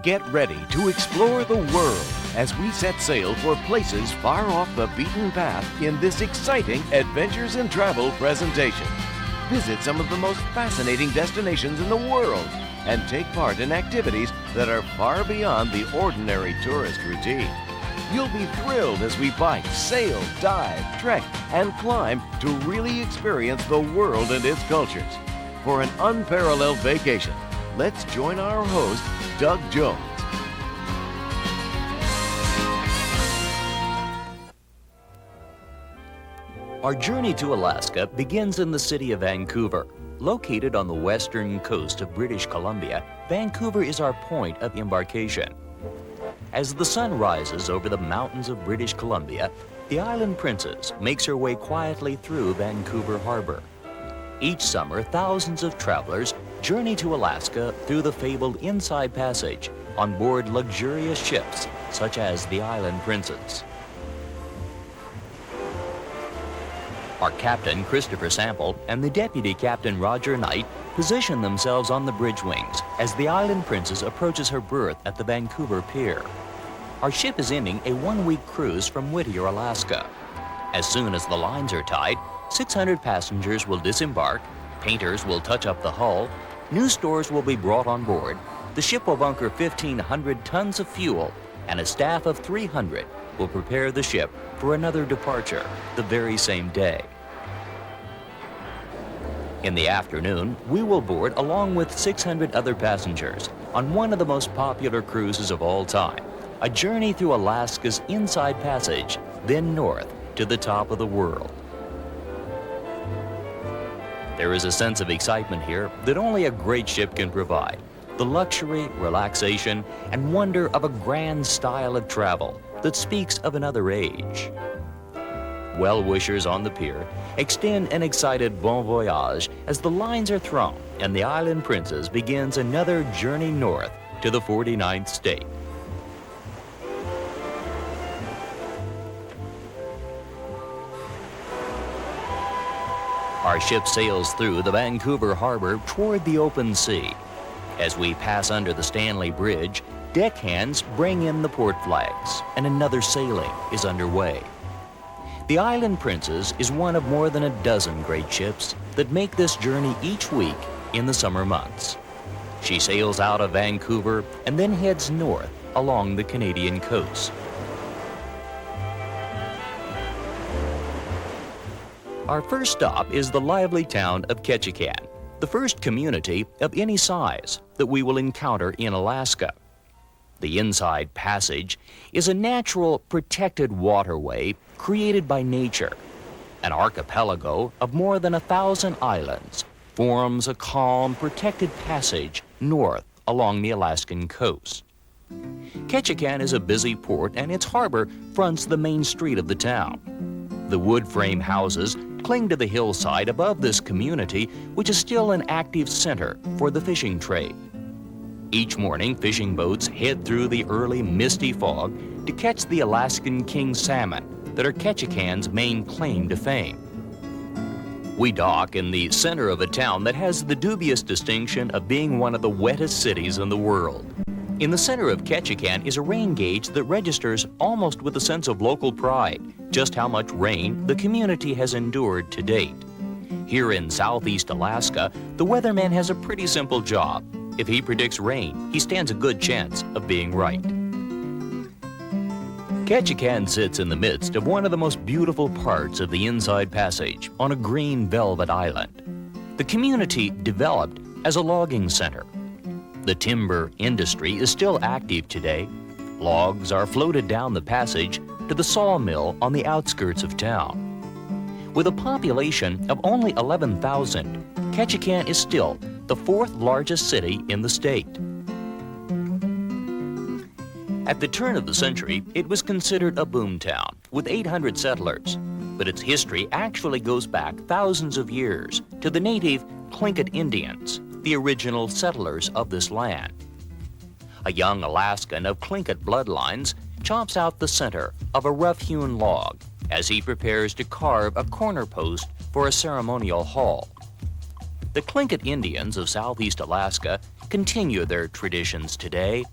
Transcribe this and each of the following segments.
Get ready to explore the world as we set sail for places far off the beaten path in this exciting Adventures in Travel presentation. Visit some of the most fascinating destinations in the world and take part in activities that are far beyond the ordinary tourist routine. You'll be thrilled as we bike, sail, dive, trek, and climb to really experience the world and its cultures. For an unparalleled vacation, let's join our host, Doug Jones. Our journey to Alaska begins in the city of Vancouver. Located on the western coast of British Columbia, Vancouver is our point of embarkation. As the sun rises over the mountains of British Columbia, the Island Princess makes her way quietly through Vancouver Harbor. Each summer, thousands of travelers journey to Alaska through the fabled Inside Passage on board luxurious ships such as the Island Princess. Our captain, Christopher Sample, and the deputy captain, Roger Knight, position themselves on the bridge wings as the Island Princess approaches her berth at the Vancouver Pier. Our ship is ending a one-week cruise from Whittier, Alaska. As soon as the lines are tied, 600 passengers will disembark, painters will touch up the hull, new stores will be brought on board, the ship will bunker 1,500 tons of fuel, and a staff of 300 will prepare the ship for another departure the very same day. In the afternoon, we will board along with 600 other passengers on one of the most popular cruises of all time, a journey through Alaska's Inside Passage, then north to the top of the world. There is a sense of excitement here that only a great ship can provide. The luxury, relaxation, and wonder of a grand style of travel that speaks of another age. Well-wishers on the pier extend an excited bon voyage as the lines are thrown and the Island Princess begins another journey north to the 49th state. Our ship sails through the Vancouver Harbor toward the open sea. As we pass under the Stanley Bridge, deckhands bring in the port flags, and another sailing is underway. The Island Princess is one of more than a dozen great ships that make this journey each week in the summer months. She sails out of Vancouver and then heads north along the Canadian coast. Our first stop is the lively town of Ketchikan, the first community of any size that we will encounter in Alaska. The Inside Passage is a natural, protected waterway created by nature. An archipelago of more than 1,000 islands forms a calm, protected passage north along the Alaskan coast. Ketchikan is a busy port, and its harbor fronts the main street of the town. The wood frame houses cling to the hillside above this community, which is still an active center for the fishing trade. Each morning, fishing boats head through the early misty fog to catch the Alaskan king salmon that are Ketchikan's main claim to fame. We dock in the center of a town that has the dubious distinction of being one of the wettest cities in the world. In the center of Ketchikan is a rain gauge that registers almost with a sense of local pride just how much rain the community has endured to date. Here in southeast Alaska, the weatherman has a pretty simple job. If he predicts rain, he stands a good chance of being right. Ketchikan sits in the midst of one of the most beautiful parts of the Inside Passage on a green velvet island. The community developed as a logging center. The timber industry is still active today. Logs are floated down the passage to the sawmill on the outskirts of town. With a population of only 11,000, Ketchikan is still the fourth largest city in the state. At the turn of the century, it was considered a boomtown with 800 settlers, but its history actually goes back thousands of years to the native Tlingit Indians, the original settlers of this land. A young Alaskan of Tlingit bloodlines chops out the center of a rough-hewn log as he prepares to carve a corner post for a ceremonial hall. The Tlingit Indians of southeast Alaska continue their traditions today.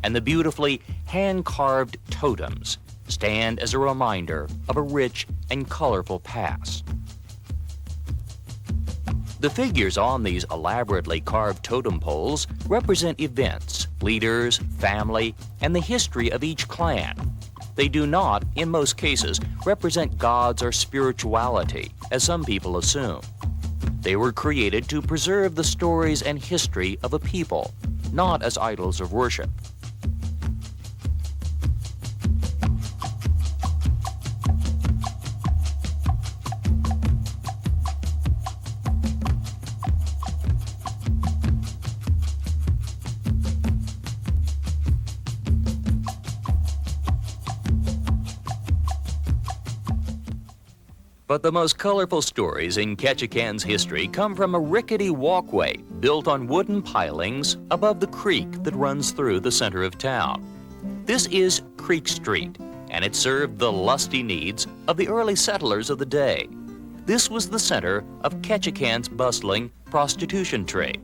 and the beautifully hand-carved totems stand as a reminder of a rich and colorful past. The figures on these elaborately carved totem poles represent events, leaders, family, and the history of each clan. They do not, in most cases, represent gods or spirituality, as some people assume. They were created to preserve the stories and history of a people, not as idols of worship. But the most colorful stories in Ketchikan's history come from a rickety walkway built on wooden pilings above the creek that runs through the center of town. This is Creek Street, and it served the lusty needs of the early settlers of the day. This was the center of Ketchikan's bustling prostitution trade.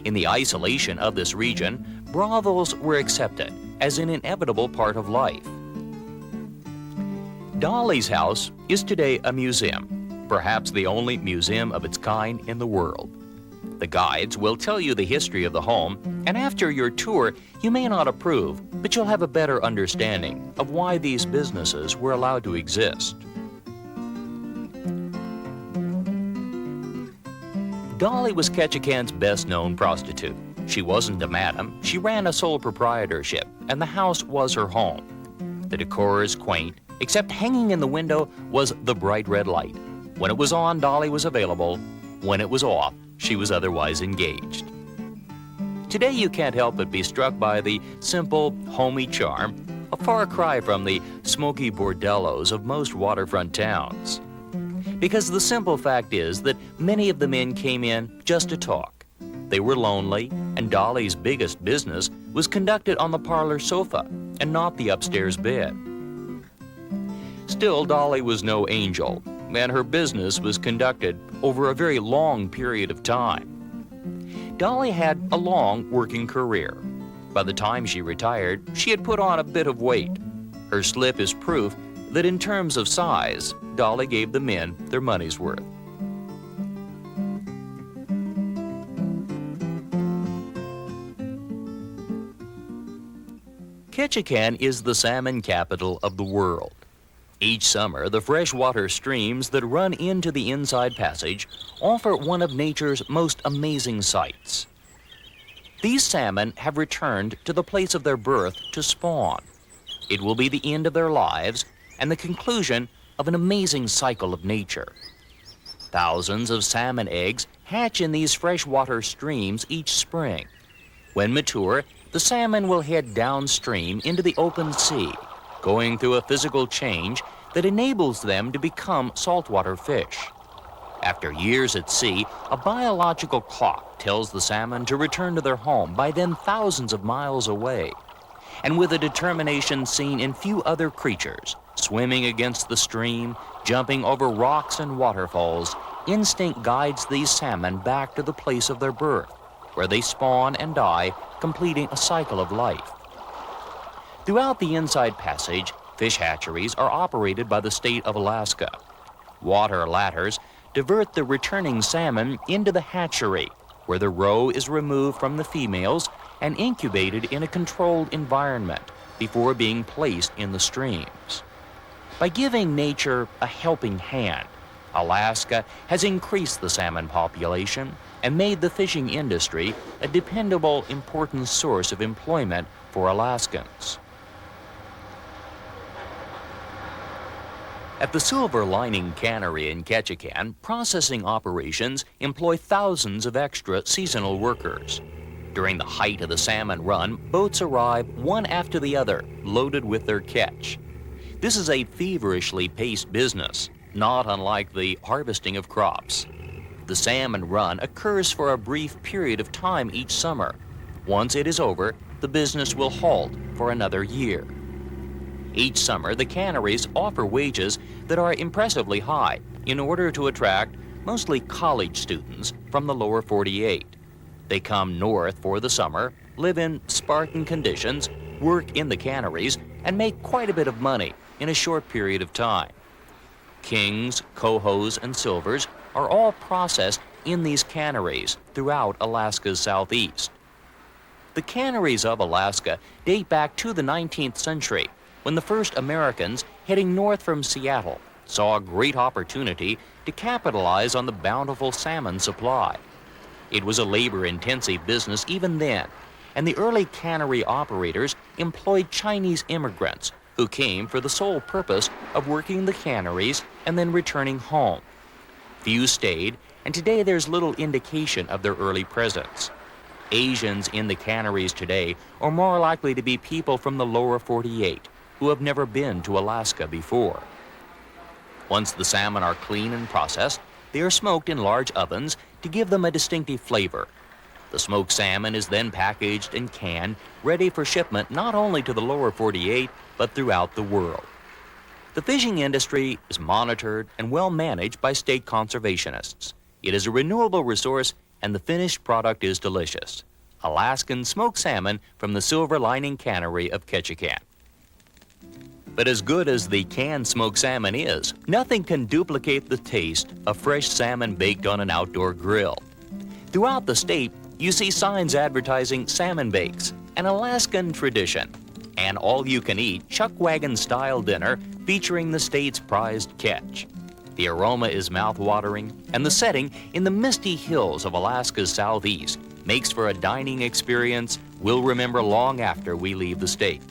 In the isolation of this region, brothels were accepted as an inevitable part of life. Dolly's house is today a museum, perhaps the only museum of its kind in the world. The guides will tell you the history of the home, and after your tour, you may not approve, but you'll have a better understanding of why these businesses were allowed to exist. Dolly was Ketchikan's best-known prostitute. She wasn't a madam, she ran a sole proprietorship, and the house was her home. The decor is quaint, except hanging in the window was the bright red light. When it was on, Dolly was available. When it was off, she was otherwise engaged. Today you can't help but be struck by the simple, homey charm, a far cry from the smoky bordellos of most waterfront towns. Because the simple fact is that many of the men came in just to talk. They were lonely, and Dolly's biggest business was conducted on the parlor sofa and not the upstairs bed. Still, Dolly was no angel, and her business was conducted over a very long period of time. Dolly had a long working career. By the time she retired, she had put on a bit of weight. Her slip is proof that in terms of size, Dolly gave the men their money's worth. Ketchikan is the salmon capital of the world. Each summer, the freshwater streams that run into the Inside Passage offer one of nature's most amazing sights. These salmon have returned to the place of their birth to spawn. It will be the end of their lives and the conclusion of an amazing cycle of nature. Thousands of salmon eggs hatch in these freshwater streams each spring. When mature, the salmon will head downstream into the open sea, going through a physical change that enables them to become saltwater fish. After years at sea, a biological clock tells the salmon to return to their home, by then thousands of miles away. And with a determination seen in few other creatures, swimming against the stream, jumping over rocks and waterfalls, instinct guides these salmon back to the place of their birth, where they spawn and die, completing a cycle of life. Throughout the Inside Passage, fish hatcheries are operated by the state of Alaska. Water ladders divert the returning salmon into the hatchery, where the roe is removed from the females and incubated in a controlled environment before being placed in the streams. By giving nature a helping hand, Alaska has increased the salmon population and made the fishing industry a dependable, important source of employment for Alaskans. At the Silver Lining Cannery in Ketchikan, processing operations employ thousands of extra seasonal workers. During the height of the salmon run, boats arrive one after the other, loaded with their catch. This is a feverishly paced business, not unlike the harvesting of crops. The salmon run occurs for a brief period of time each summer. Once it is over, the business will halt for another year. Each summer, the canneries offer wages that are impressively high in order to attract mostly college students from the lower 48. They come north for the summer, live in Spartan conditions, work in the canneries, and make quite a bit of money in a short period of time. Kings, cohos, and silvers are all processed in these canneries throughout Alaska's southeast. The canneries of Alaska date back to the 19th century, when the first Americans heading north from Seattle saw a great opportunity to capitalize on the bountiful salmon supply. It was a labor-intensive business even then, and the early cannery operators employed Chinese immigrants who came for the sole purpose of working the canneries and then returning home. Few stayed, and today there's little indication of their early presence. Asians in the canneries today are more likely to be people from the lower 48 who have never been to Alaska before. Once the salmon are clean and processed, they are smoked in large ovens to give them a distinctive flavor. The smoked salmon is then packaged and canned, ready for shipment not only to the lower 48, but throughout the world. The fishing industry is monitored and well managed by state conservationists. It is a renewable resource, and the finished product is delicious. Alaskan smoked salmon from the Silver Lining Cannery of Ketchikan. But as good as the canned smoked salmon is, nothing can duplicate the taste of fresh salmon baked on an outdoor grill. Throughout the state, you see signs advertising salmon bakes, an Alaskan tradition, an all-you-can-eat chuck wagon-style dinner featuring the state's prized catch. The aroma is mouth-watering, and the setting in the misty hills of Alaska's southeast makes for a dining experience we'll remember long after we leave the state.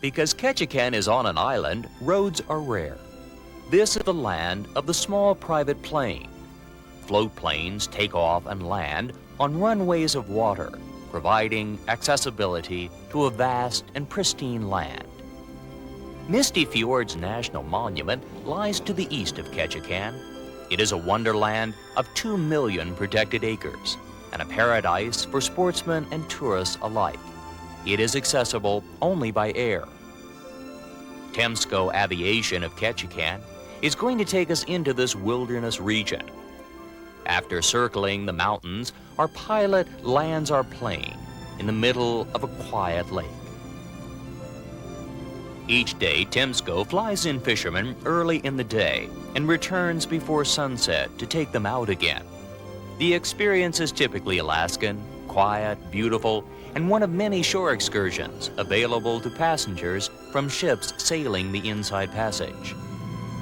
Because Ketchikan is on an island, roads are rare. This is the land of the small private plane. Float planes take off and land on runways of water, providing accessibility to a vast and pristine land. Misty Fjords National Monument lies to the east of Ketchikan. It is a wonderland of 2 million protected acres and a paradise for sportsmen and tourists alike. It is accessible only by air. Temsco Aviation of Ketchikan is going to take us into this wilderness region. After circling the mountains, our pilot lands our plane in the middle of a quiet lake. Each day, Temsco flies in fishermen early in the day and returns before sunset to take them out again. The experience is typically Alaskan, quiet, beautiful, and one of many shore excursions available to passengers from ships sailing the Inside Passage.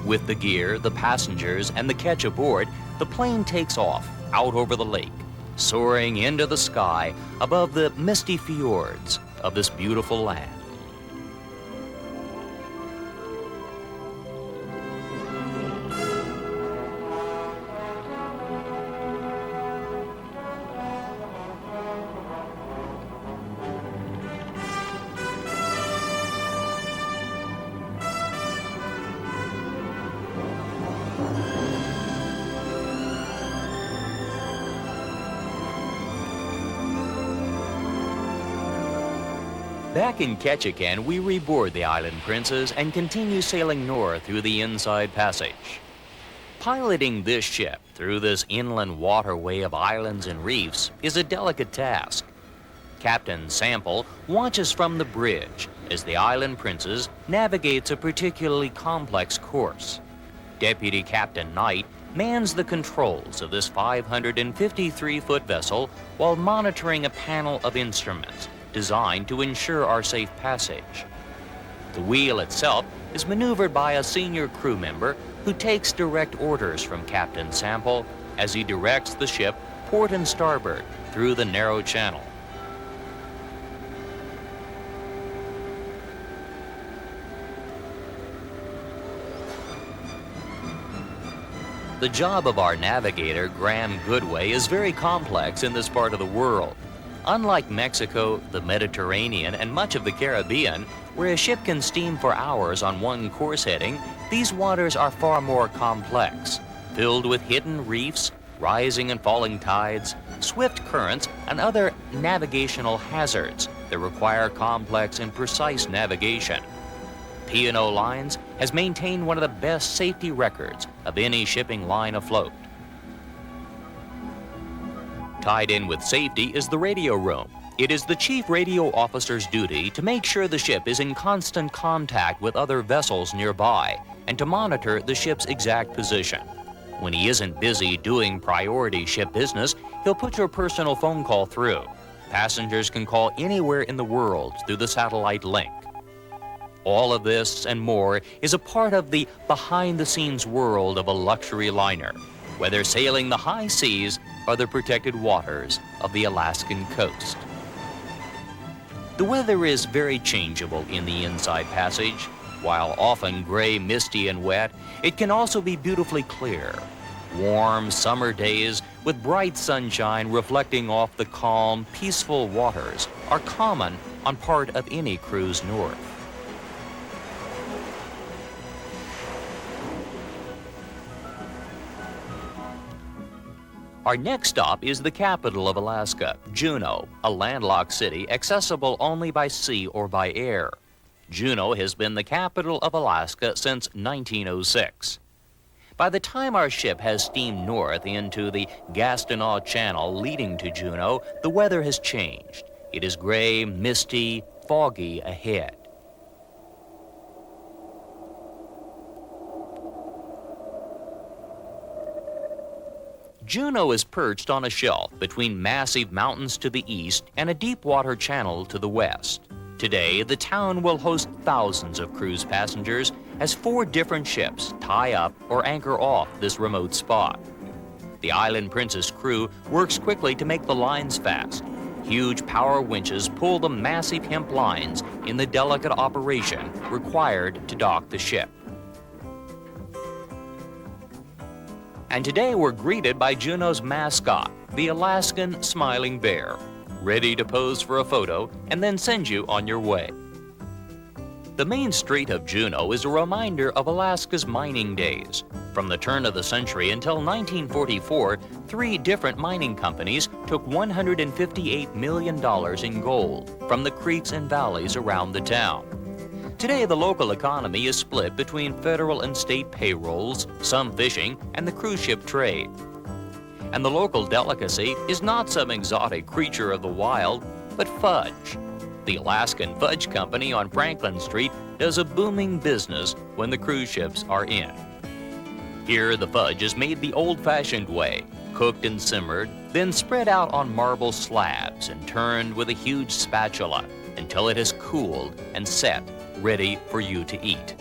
With the gear, the passengers, and the catch aboard, the plane takes off out over the lake, soaring into the sky above the misty fjords of this beautiful land. Back in Ketchikan, we reboard the Island Princess and continue sailing north through the Inside Passage. Piloting this ship through this inland waterway of islands and reefs is a delicate task. Captain Sample watches from the bridge as the Island Princess navigates a particularly complex course. Deputy Captain Knight mans the controls of this 553-foot vessel while monitoring a panel of instruments designed to ensure our safe passage. The wheel itself is maneuvered by a senior crew member who takes direct orders from Captain Sample as he directs the ship port and starboard through the narrow channel. The job of our navigator, Graham Goodway, is very complex in this part of the world. Unlike Mexico, the Mediterranean, and much of the Caribbean, where a ship can steam for hours on one course heading, these waters are far more complex, filled with hidden reefs, rising and falling tides, swift currents, and other navigational hazards that require complex and precise navigation. P&O Lines has maintained one of the best safety records of any shipping line afloat. Tied in with safety is the radio room. It is the chief radio officer's duty to make sure the ship is in constant contact with other vessels nearby and to monitor the ship's exact position. When he isn't busy doing priority ship business, he'll put your personal phone call through. Passengers can call anywhere in the world through the satellite link. All of this and more is a part of the behind-the-scenes world of a luxury liner, whether sailing the high seas or the protected waters of the Alaskan coast. The weather is very changeable in the Inside Passage. While often gray, misty, and wet, it can also be beautifully clear. Warm summer days with bright sunshine reflecting off the calm, peaceful waters are common on part of any cruise north. Our next stop is the capital of Alaska, Juneau, a landlocked city accessible only by sea or by air. Juneau has been the capital of Alaska since 1906. By the time our ship has steamed north into the Gastineau Channel leading to Juneau, the weather has changed. It is gray, misty, foggy ahead. Juneau is perched on a shelf between massive mountains to the east and a deep water channel to the west. Today, the town will host thousands of cruise passengers as 4 different ships tie up or anchor off this remote spot. The Island Princess crew works quickly to make the lines fast. Huge power winches pull the massive hemp lines in the delicate operation required to dock the ship. And today we're greeted by Juneau's mascot, the Alaskan smiling bear, ready to pose for a photo and then send you on your way. The main street of Juneau is a reminder of Alaska's mining days. From the turn of the century until 1944, 3 different mining companies took $158 million in gold from the creeks and valleys around the town. Today, the local economy is split between federal and state payrolls, some fishing, and the cruise ship trade. And the local delicacy is not some exotic creature of the wild, but fudge. The Alaskan Fudge Company on Franklin Street does a booming business when the cruise ships are in. Here, the fudge is made the old-fashioned way, cooked and simmered, then spread out on marble slabs and turned with a huge spatula until it has cooled and set, ready for you to eat.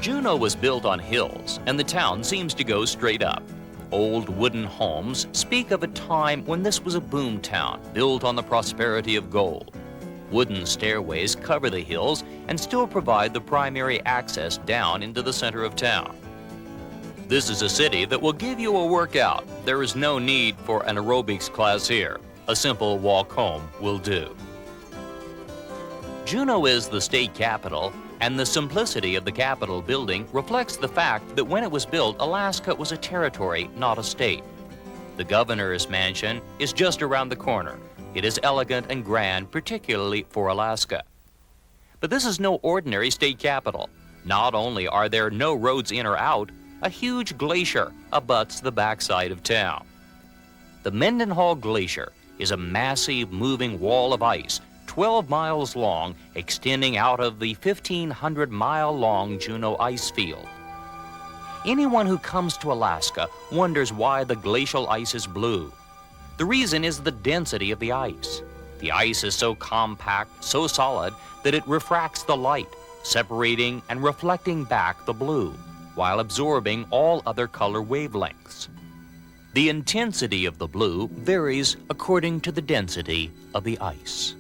Juneau was built on hills, and the town seems to go straight up. Old wooden homes speak of a time when this was a boom town built on the prosperity of gold. Wooden stairways cover the hills and still provide the primary access down into the center of town. This is a city that will give you a workout. There is no need for an aerobics class here. A simple walk home will do. Juneau is the state capital, and the simplicity of the Capitol building reflects the fact that when it was built, Alaska was a territory, not a state. The governor's mansion is just around the corner. It is elegant and grand, particularly for Alaska. But this is no ordinary state capital. Not only are there no roads in or out, a huge glacier abuts the backside of town. The Mendenhall Glacier is a massive moving wall of ice 12 miles long, extending out of the 1,500-mile-long Juneau ice field. Anyone who comes to Alaska wonders why the glacial ice is blue. The reason is the density of the ice. The ice is so compact, so solid, that it refracts the light, separating and reflecting back the blue, while absorbing all other color wavelengths. The intensity of the blue varies according to the density of the ice.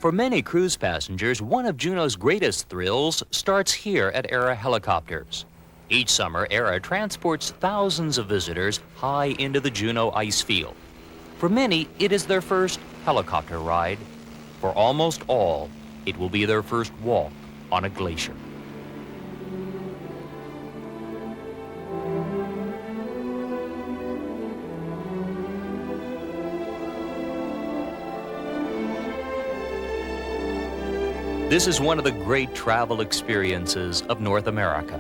For many cruise passengers, one of Juneau's greatest thrills starts here at Era Helicopters. Each summer, Era transports thousands of visitors high into the Juneau ice field. For many, it is their first helicopter ride. For almost all, it will be their first walk on a glacier. This is one of the great travel experiences of North America.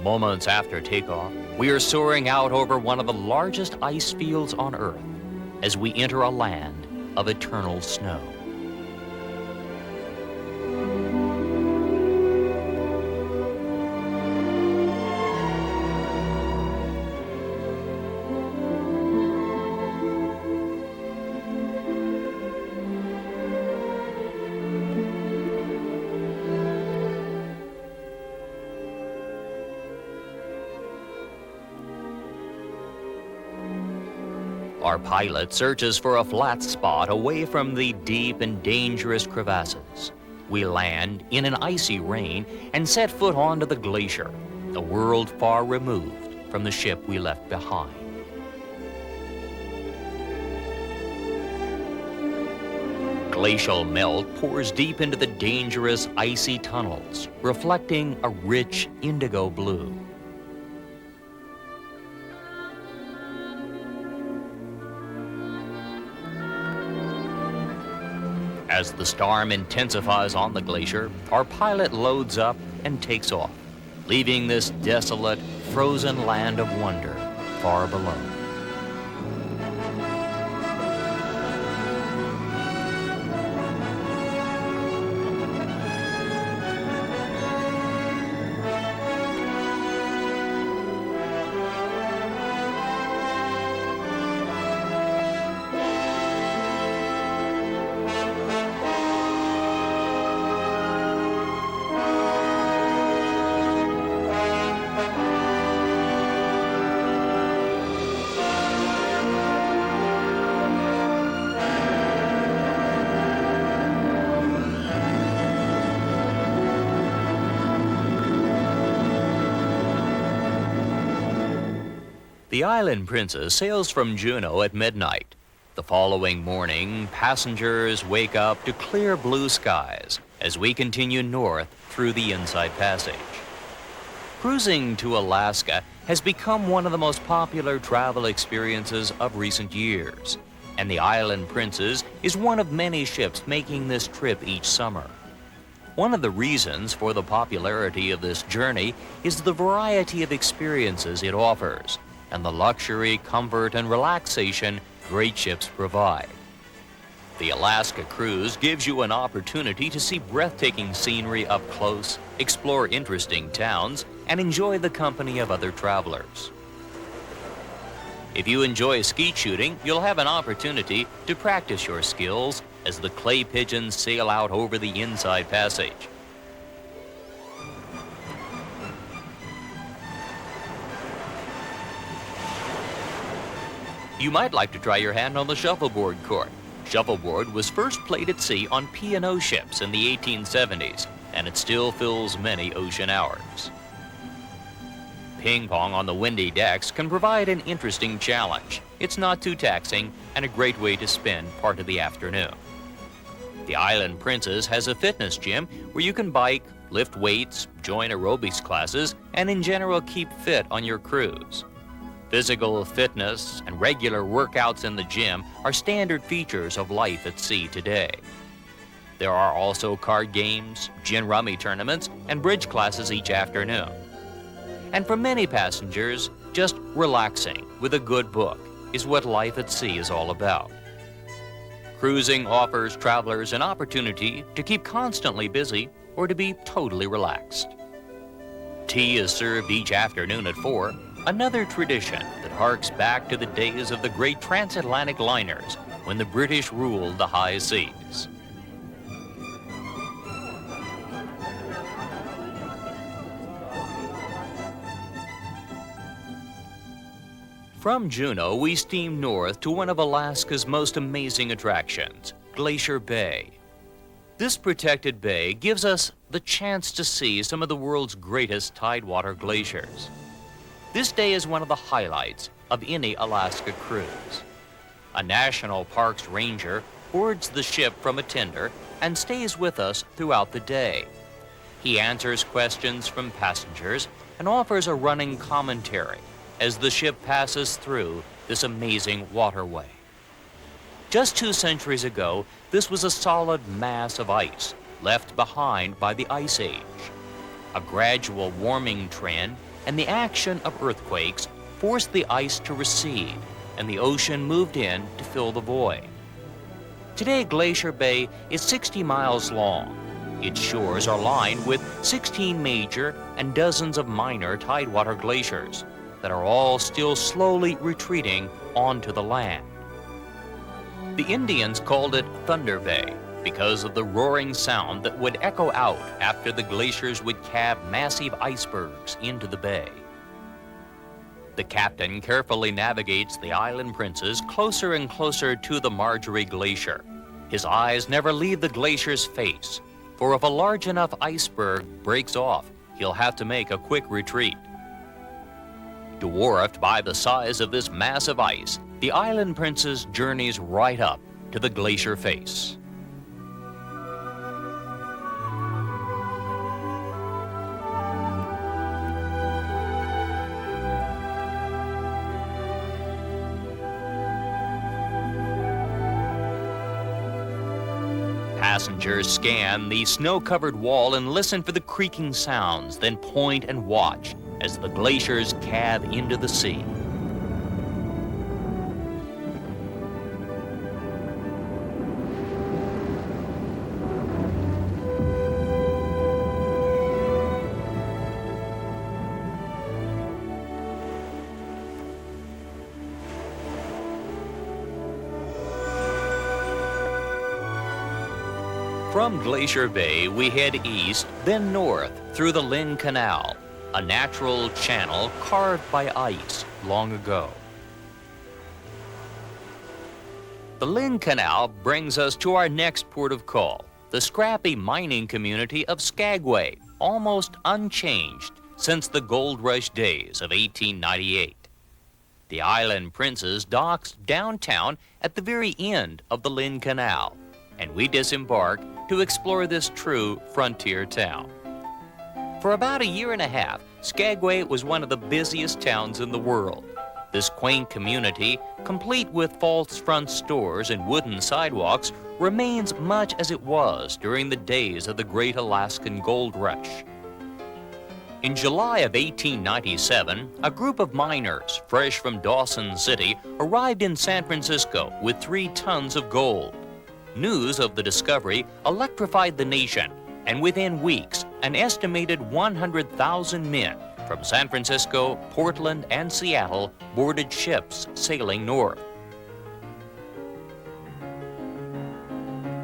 Moments after takeoff, we are soaring out over one of the largest ice fields on Earth as we enter a land of eternal snow. Our pilot searches for a flat spot away from the deep and dangerous crevasses. We land in an icy rain and set foot onto the glacier, a world far removed from the ship we left behind. Glacial melt pours deep into the dangerous icy tunnels, reflecting a rich indigo blue. As the storm intensifies on the glacier, our pilot loads up and takes off, leaving this desolate, frozen land of wonder far below. The Island Princess sails from Juneau at midnight. The following morning, passengers wake up to clear blue skies as we continue north through the Inside Passage. Cruising to Alaska has become one of the most popular travel experiences of recent years, and the Island Princess is one of many ships making this trip each summer. One of the reasons for the popularity of this journey is the variety of experiences it offers, and the luxury, comfort, and relaxation great ships provide. The Alaska cruise gives you an opportunity to see breathtaking scenery up close, explore interesting towns, and enjoy the company of other travelers. If you enjoy skeet shooting, you'll have an opportunity to practice your skills as the clay pigeons sail out over the Inside Passage. You might like to try your hand on the shuffleboard court. Shuffleboard was first played at sea on P&O ships in the 1870s, and it still fills many ocean hours. Ping pong on the windy decks can provide an interesting challenge. It's not too taxing and a great way to spend part of the afternoon. The Island Princess has a fitness gym where you can bike, lift weights, join aerobics classes, and in general keep fit on your cruise. Physical fitness and regular workouts in the gym are standard features of life at sea today. There are also card games, gin rummy tournaments, and bridge classes each afternoon. And for many passengers, just relaxing with a good book is what life at sea is all about. Cruising offers travelers an opportunity to keep constantly busy or to be totally relaxed. Tea is served each afternoon at 4, another tradition that harks back to the days of the great transatlantic liners when the British ruled the high seas. From Juneau, we steam north to one of Alaska's most amazing attractions, Glacier Bay. This protected bay gives us the chance to see some of the world's greatest tidewater glaciers. This day is one of the highlights of any Alaska cruise. A National Parks ranger boards the ship from a tender and stays with us throughout the day. He answers questions from passengers and offers a running commentary as the ship passes through this amazing waterway. Just 2 centuries ago, this was a solid mass of ice left behind by the Ice Age. A gradual warming trend and the action of earthquakes forced the ice to recede, and the ocean moved in to fill the void. Today, Glacier Bay is 60 miles long. Its shores are lined with 16 major and dozens of minor tidewater glaciers that are all still slowly retreating onto the land. The Indians called it Thunder Bay because of the roaring sound that would echo out after the glaciers would calve massive icebergs into the bay. The captain carefully navigates the Island Princess closer and closer to the Marjorie Glacier. His eyes never leave the glacier's face, for if a large enough iceberg breaks off, he'll have to make a quick retreat. Dwarfed by the size of this mass of ice, the Island Princess journeys right up to the glacier face. Passengers scan the snow-covered wall and listen for the creaking sounds, then point and watch as the glaciers calve into the sea. From Glacier Bay, we head east, then north through the Lynn Canal, a natural channel carved by ice long ago. The Lynn Canal brings us to our next port of call, the scrappy mining community of Skagway, almost unchanged since the gold rush days of 1898. The Island Princess docks downtown at the very end of the Lynn Canal, and we disembark to explore this true frontier town. For about a year and a half, Skagway was one of the busiest towns in the world. This quaint community, complete with false front stores and wooden sidewalks, remains much as it was during the days of the Great Alaskan Gold Rush. In July of 1897, a group of miners, fresh from Dawson City, arrived in San Francisco with 3 tons of gold. News of the discovery electrified the nation, and within weeks, an estimated 100,000 men from San Francisco, Portland, and Seattle boarded ships sailing north.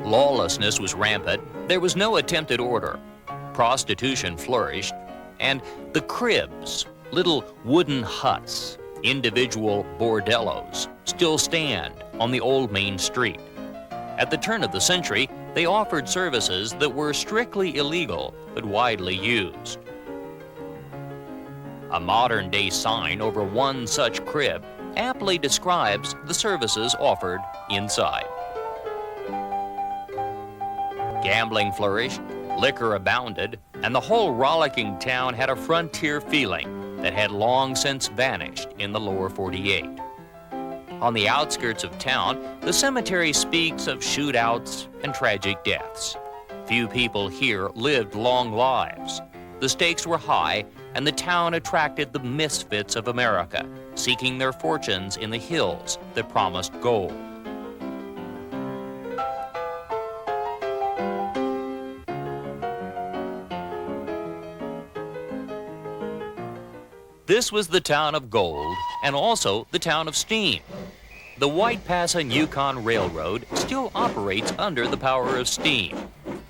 Lawlessness was rampant, there was no attempted order. Prostitution flourished, and the cribs, little wooden huts, individual bordellos, still stand on the old main street. At the turn of the century, they offered services that were strictly illegal but widely used. A modern-day sign over one such crib aptly describes the services offered inside. Gambling flourished, liquor abounded, and the whole rollicking town had a frontier feeling that had long since vanished in the lower 48. On the outskirts of town, the cemetery speaks of shootouts and tragic deaths. Few people here lived long lives. The stakes were high, and the town attracted the misfits of America, seeking their fortunes in the hills that promised gold. This was the town of gold, and also the town of steam. The White Pass and Yukon Railroad still operates under the power of steam.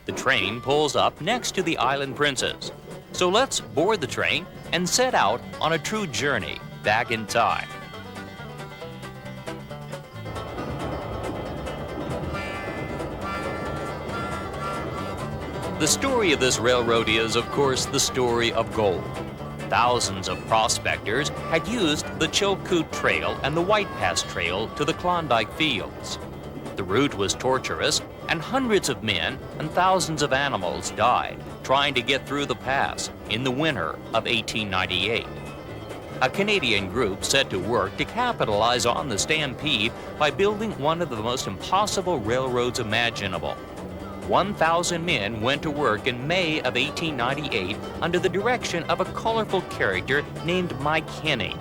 The train pulls up next to the Island Princess. So let's board the train and set out on a true journey back in time. The story of this railroad is, of course, the story of gold. Thousands of prospectors had used the Chilkoot Trail and the White Pass Trail to the Klondike Fields. The route was torturous, and hundreds of men and thousands of animals died trying to get through the pass in the winter of 1898. A Canadian group set to work to capitalize on the stampede by building one of the most impossible railroads imaginable. 1,000 men went to work in May of 1898 under the direction of a colorful character named Mike Henney.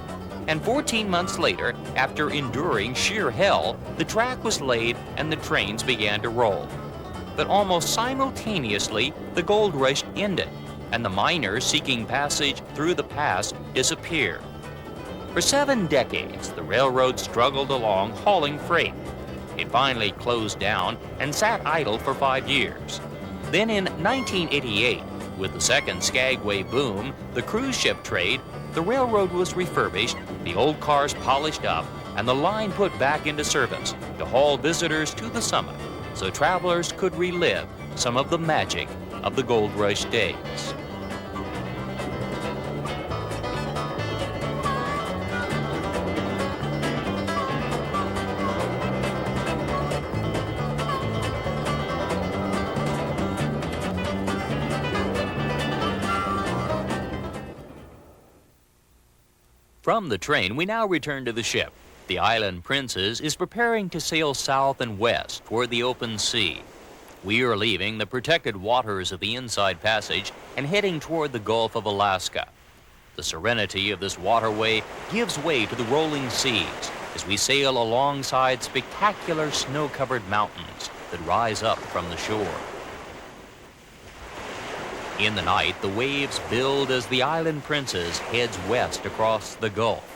And 14 months later, after enduring sheer hell, the track was laid and the trains began to roll. But almost simultaneously, the gold rush ended, and the miners seeking passage through the pass disappeared. For 7 decades, the railroad struggled along hauling freight. It finally closed down and sat idle for 5 years. Then in 1988, with the second Skagway boom, the cruise ship trade, the railroad was refurbished, the old cars polished up, and the line put back into service to haul visitors to the summit so travelers could relive some of the magic of the Gold Rush days. From the train, we now return to the ship. The Island Princess is preparing to sail south and west toward the open sea. We are leaving the protected waters of the Inside Passage and heading toward the Gulf of Alaska. The serenity of this waterway gives way to the rolling seas as we sail alongside spectacular snow-covered mountains that rise up from the shore. In the night, the waves build as the Island Princess heads west across the Gulf.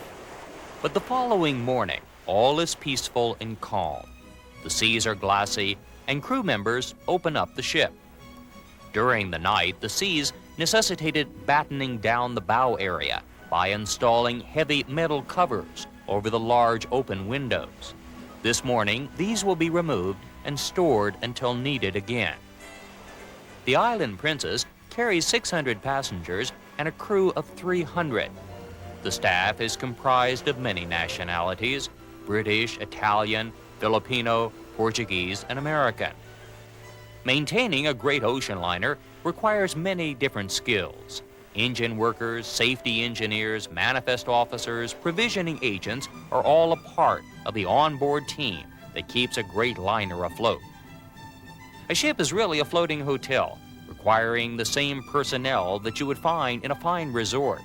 But the following morning, all is peaceful and calm. The seas are glassy, and crew members open up the ship. During the night, the seas necessitated battening down the bow area by installing heavy metal covers over the large open windows. This morning, these will be removed and stored until needed again. The Island Princess carries 600 passengers and a crew of 300. The staff is comprised of many nationalities: British, Italian, Filipino, Portuguese, and American. Maintaining a great ocean liner requires many different skills. Engine workers, safety engineers, manifest officers, provisioning agents are all a part of the onboard team that keeps a great liner afloat. A ship is really a floating hotel, requiring the same personnel that you would find in a fine resort.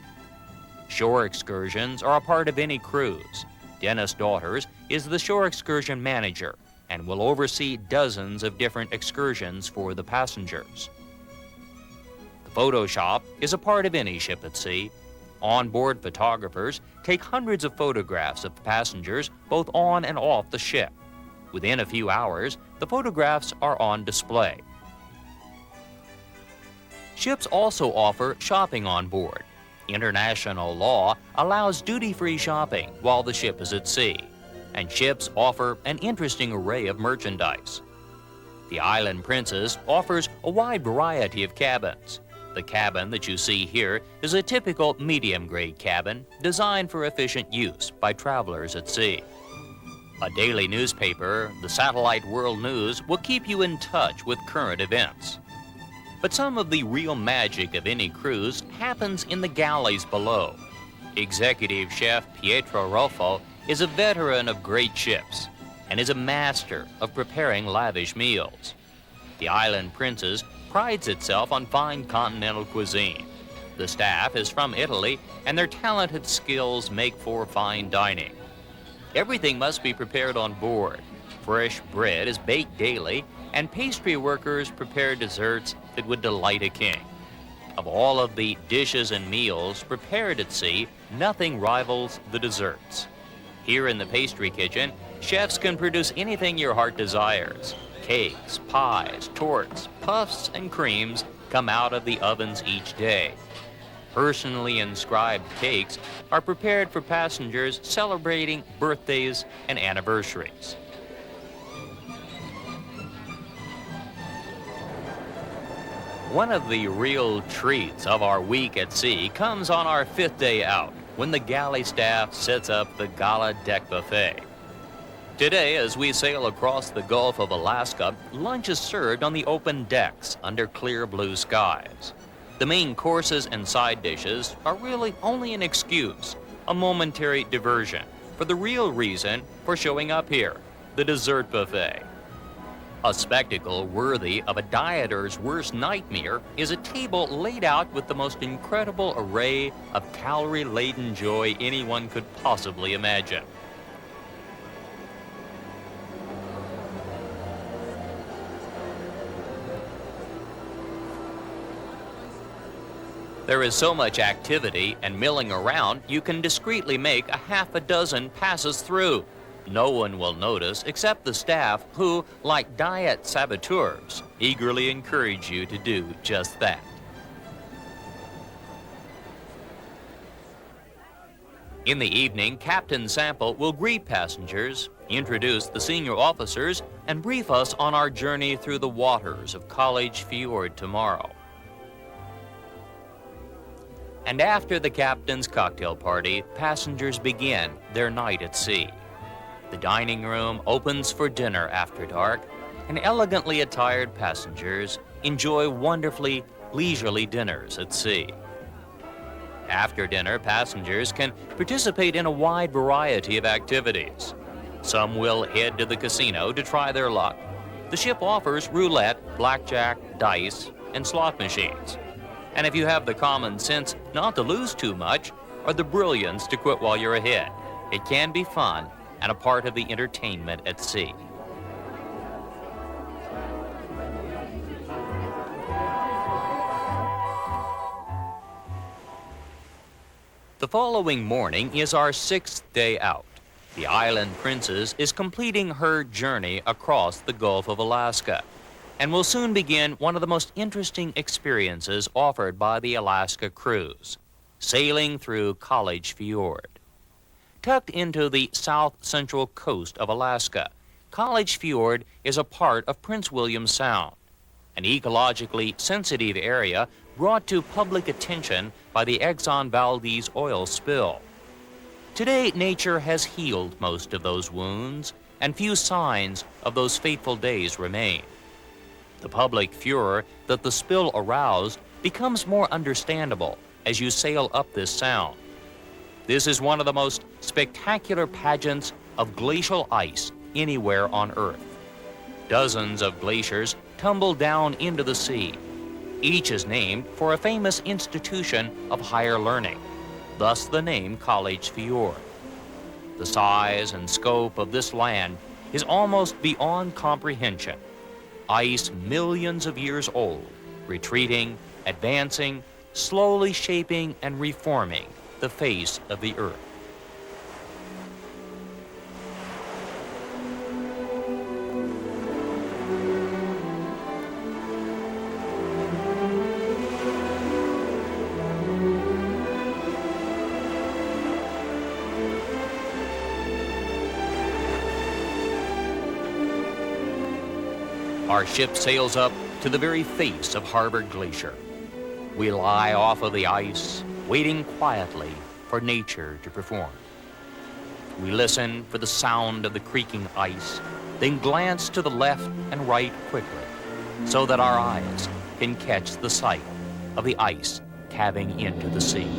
Shore excursions are a part of any cruise. Dennis Daughters is the shore excursion manager and will oversee dozens of different excursions for the passengers. The photo shop is a part of any ship at sea. Onboard photographers take hundreds of photographs of the passengers both on and off the ship. Within a few hours, the photographs are on display. Ships also offer shopping on board. International law allows duty-free shopping while the ship is at sea, and ships offer an interesting array of merchandise. The Island Princess offers a wide variety of cabins. The cabin that you see here is a typical medium-grade cabin designed for efficient use by travelers at sea. A daily newspaper, the Satellite World News, will keep you in touch with current events. But some of the real magic of any cruise happens in the galleys below. Executive Chef Pietro Ruffo is a veteran of great ships and is a master of preparing lavish meals. The Island Princess prides itself on fine continental cuisine. The staff is from Italy, and their talented skills make for fine dining. Everything must be prepared on board. Fresh bread is baked daily, and pastry workers prepare desserts that would delight a king. Of all of the dishes and meals prepared at sea, nothing rivals the desserts. Here in the pastry kitchen, chefs can produce anything your heart desires. Cakes, pies, torts, puffs, and creams come out of the ovens each day. Personally inscribed cakes are prepared for passengers celebrating birthdays and anniversaries. One of the real treats of our week at sea comes on our 5th day out. when the galley staff sets up the gala deck buffet. Today, as we sail across the Gulf of Alaska, lunch is served on the open decks under clear blue skies. The main courses and side dishes are really only an excuse, a momentary diversion, for the real reason for showing up here, the dessert buffet. A spectacle worthy of a dieter's worst nightmare is a table laid out with the most incredible array of calorie-laden joy anyone could possibly imagine. There is so much activity and milling around, you can discreetly make a half a dozen passes through. No one will notice except the staff who, like diet saboteurs, eagerly encourage you to do just that. In the evening, Captain Sample will greet passengers, introduce the senior officers, and brief us on our journey through the waters of College Fjord tomorrow. And after the captain's cocktail party, passengers begin their night at sea. The dining room opens for dinner after dark, and elegantly attired passengers enjoy wonderfully leisurely dinners at sea. After dinner, passengers can participate in a wide variety of activities. Some will head to the casino to try their luck. The ship offers roulette, blackjack, dice, and slot machines. And if you have the common sense not to lose too much, or the brilliance to quit while you're ahead, it can be fun and a part of the entertainment at sea. The following morning is our 6th day out. The Island Princess is completing her journey across the Gulf of Alaska, and will soon begin one of the most interesting experiences offered by the Alaska cruise, sailing through College Fjord. Tucked into the south-central coast of Alaska, College Fjord is a part of Prince William Sound, an ecologically sensitive area brought to public attention by the Exxon Valdez oil spill. Today, nature has healed most of those wounds, and few signs of those fateful days remain. The public furor that the spill aroused becomes more understandable as you sail up this sound. This is one of the most spectacular pageants of glacial ice anywhere on Earth. Dozens of glaciers tumble down into the sea. Each is named for a famous institution of higher learning, thus the name College Fjord. The size and scope of this land is almost beyond comprehension. Ice millions of years old, retreating, advancing, slowly shaping and reforming the face of the Earth. Our ship sails up to the very face of Harvard Glacier. We lie off of the ice, waiting quietly for nature to perform. We listen for the sound of the creaking ice, then glance to the left and right quickly, so that our eyes can catch the sight of the ice calving into the sea.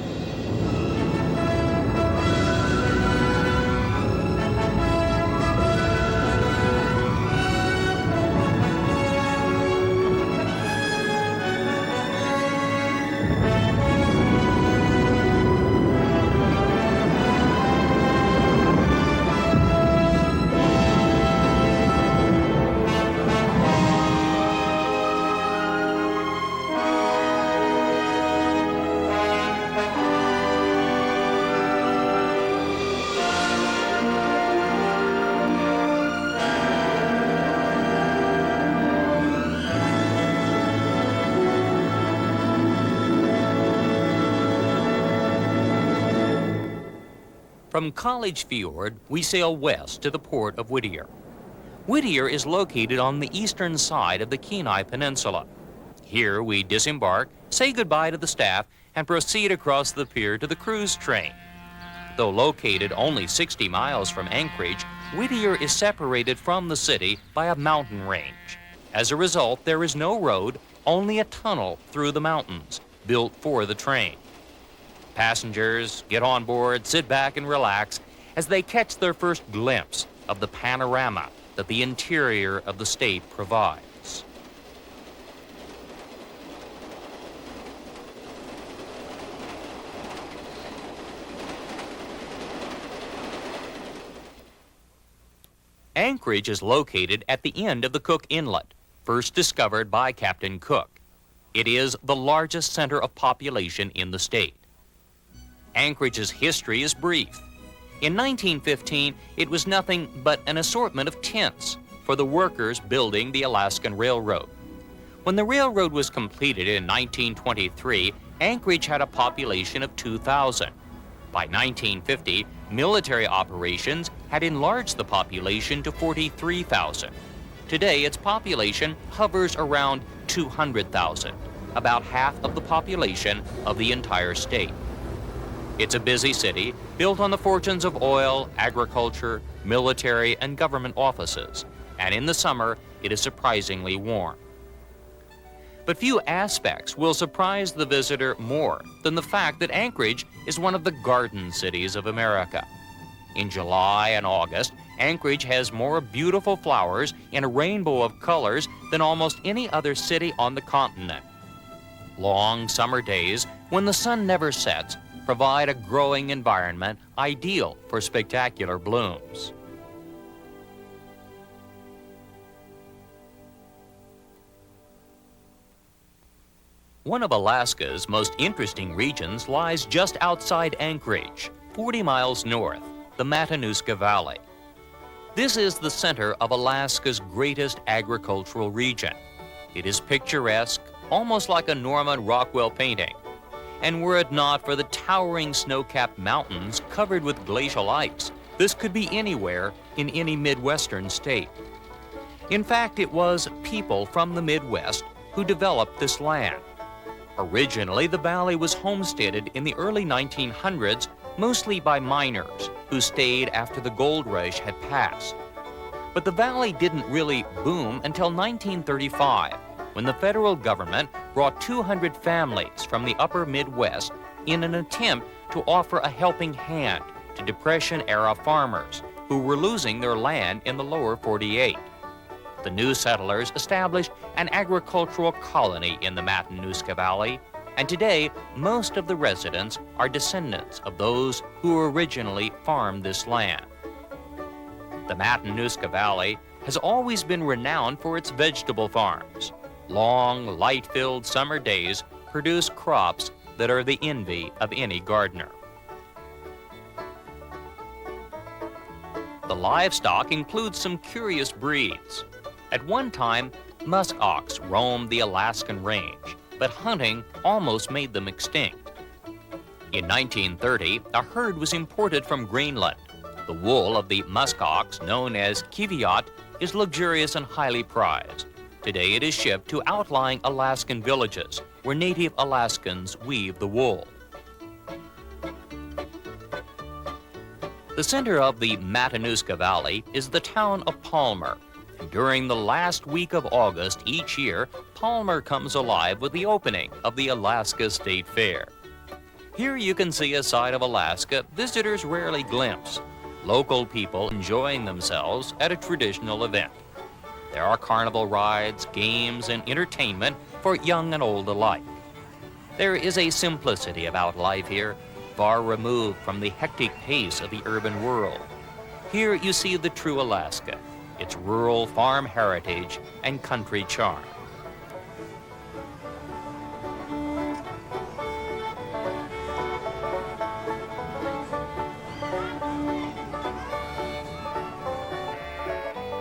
From College Fjord, we sail west to the port of Whittier. Whittier is located on the eastern side of the Kenai Peninsula. Here we disembark, say goodbye to the staff, and proceed across the pier to the cruise train. Though located only 60 miles from Anchorage, Whittier is separated from the city by a mountain range. As a result, there is no road, only a tunnel through the mountains, built for the train. Passengers get on board, sit back and relax as they catch their first glimpse of the panorama that the interior of the state provides. Anchorage is located at the end of the Cook Inlet, first discovered by Captain Cook. It is the largest center of population in the state. Anchorage's history is brief. In 1915, it was nothing but an assortment of tents for the workers building the Alaskan Railroad. When the railroad was completed in 1923, Anchorage had a population of 2,000. By 1950, military operations had enlarged the population to 43,000. Today, its population hovers around 200,000, about half of the population of the entire state. It's a busy city built on the fortunes of oil, agriculture, military, and government offices, and in the summer, it is surprisingly warm. But few aspects will surprise the visitor more than the fact that Anchorage is one of the garden cities of America. In July and August, Anchorage has more beautiful flowers in a rainbow of colors than almost any other city on the continent. Long summer days, when the sun never sets, provide a growing environment ideal for spectacular blooms. One of Alaska's most interesting regions lies just outside Anchorage, 40 miles north, the Matanuska Valley. This is the center of Alaska's greatest agricultural region. It is picturesque, almost like a Norman Rockwell painting. And were it not for the towering snow-capped mountains covered with glacial ice, this could be anywhere in any Midwestern state. In fact, it was people from the Midwest who developed this land. Originally, the valley was homesteaded in the early 1900s, mostly by miners who stayed after the gold rush had passed. But the valley didn't really boom until 1935, when the federal government brought 200 families from the upper Midwest in an attempt to offer a helping hand to Depression-era farmers who were losing their land in the lower 48. The new settlers established an agricultural colony in the Matanuska Valley, and today most of the residents are descendants of those who originally farmed this land. The Matanuska Valley has always been renowned for its vegetable farms. Long, light-filled summer days produce crops that are the envy of any gardener. The livestock includes some curious breeds. At one time, musk ox roamed the Alaskan range, but hunting almost made them extinct. In 1930, a herd was imported from Greenland. The wool of the musk ox, known as kiviat, is luxurious and highly prized. Today it is shipped to outlying Alaskan villages, where native Alaskans weave the wool. The center of the Matanuska Valley is the town of Palmer. During the last week of August each year, Palmer comes alive with the opening of the Alaska State Fair. Here you can see a side of Alaska visitors rarely glimpse: local people enjoying themselves at a traditional event. There are carnival rides, games, and entertainment for young and old alike. There is a simplicity about life here, far removed from the hectic pace of the urban world. Here you see the true Alaska, its rural farm heritage and country charm.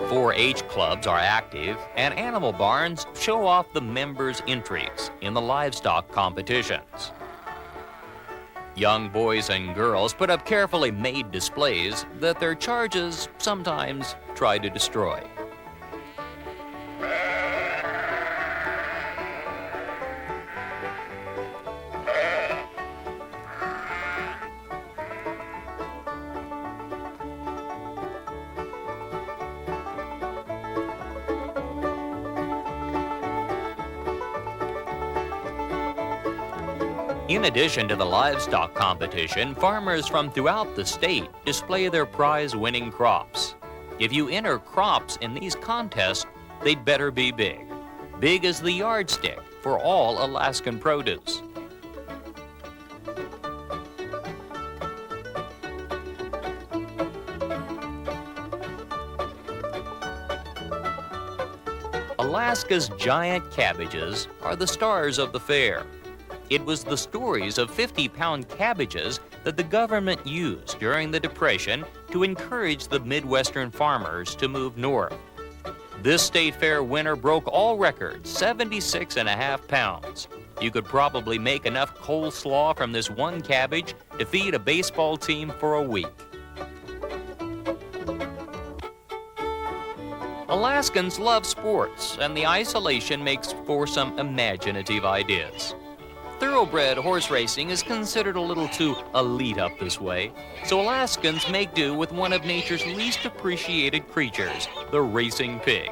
.4-H clubs are active, and animal barns show off the members' entries in the livestock competitions. Young boys and girls put up carefully made displays that their charges sometimes try to destroy. In addition to the livestock competition, farmers from throughout the state display their prize-winning crops. If you enter crops in these contests, they'd better be big. Big as the yardstick for all Alaskan produce. Alaska's giant cabbages are the stars of the fair. It was the stories of 50-pound cabbages that the government used during the Depression to encourage the Midwestern farmers to move north. This state fair winner broke all records, 76.5 pounds. You could probably make enough coleslaw from this one cabbage to feed a baseball team for a week. Alaskans love sports, and the isolation makes for some imaginative ideas. Thoroughbred horse racing is considered a little too elite up this way, so Alaskans make do with one of nature's least appreciated creatures, the racing pig.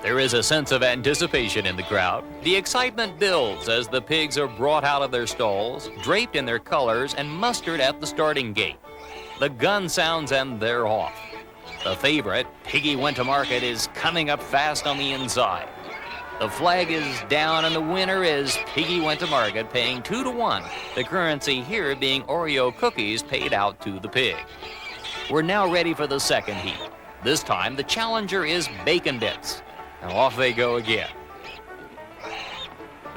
There is a sense of anticipation in the crowd. The excitement builds as the pigs are brought out of their stalls, draped in their colors, and mustered at the starting gate. The gun sounds and they're off. The favorite, Piggy Went to Market, is coming up fast on the inside. The flag is down and the winner is Piggy Went to Market, paying 2-to-1, the currency here being Oreo cookies paid out to the pig. We're now ready for the second heat. This time the challenger is Bacon Bits. Now off they go again.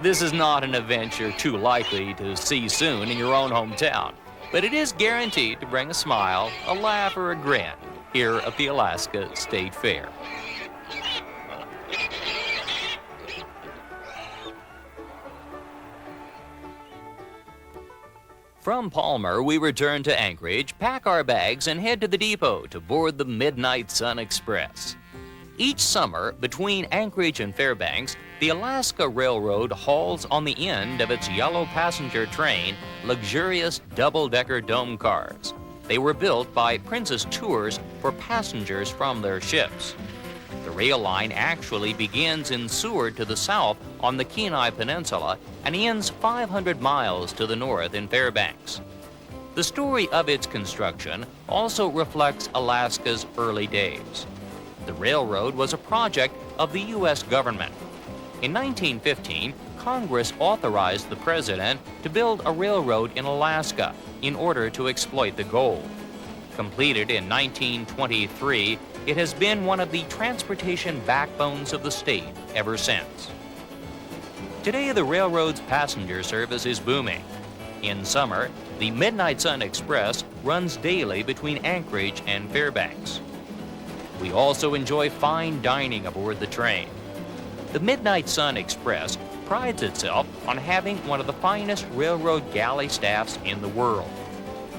This is not an event you're too likely to see soon in your own hometown, but it is guaranteed to bring a smile, a laugh, or a grin here at the Alaska State Fair. From Palmer, we return to Anchorage, pack our bags, and head to the depot to board the Midnight Sun Express. Each summer, between Anchorage and Fairbanks, the Alaska Railroad hauls on the end of its yellow passenger train luxurious double-decker dome cars. They were built by Princess Tours for passengers from their ships. The rail line actually begins in Seward to the south on the Kenai Peninsula and ends 500 miles to the north in Fairbanks. The story of its construction also reflects Alaska's early days. The railroad was a project of the U.S. government. In 1915, Congress authorized the president to build a railroad in Alaska in order to exploit the gold. Completed in 1923, it has been one of the transportation backbones of the state ever since. Today, the railroad's passenger service is booming. In summer, the Midnight Sun Express runs daily between Anchorage and Fairbanks. We also enjoy fine dining aboard the train. The Midnight Sun Express prides itself on having one of the finest railroad galley staffs in the world.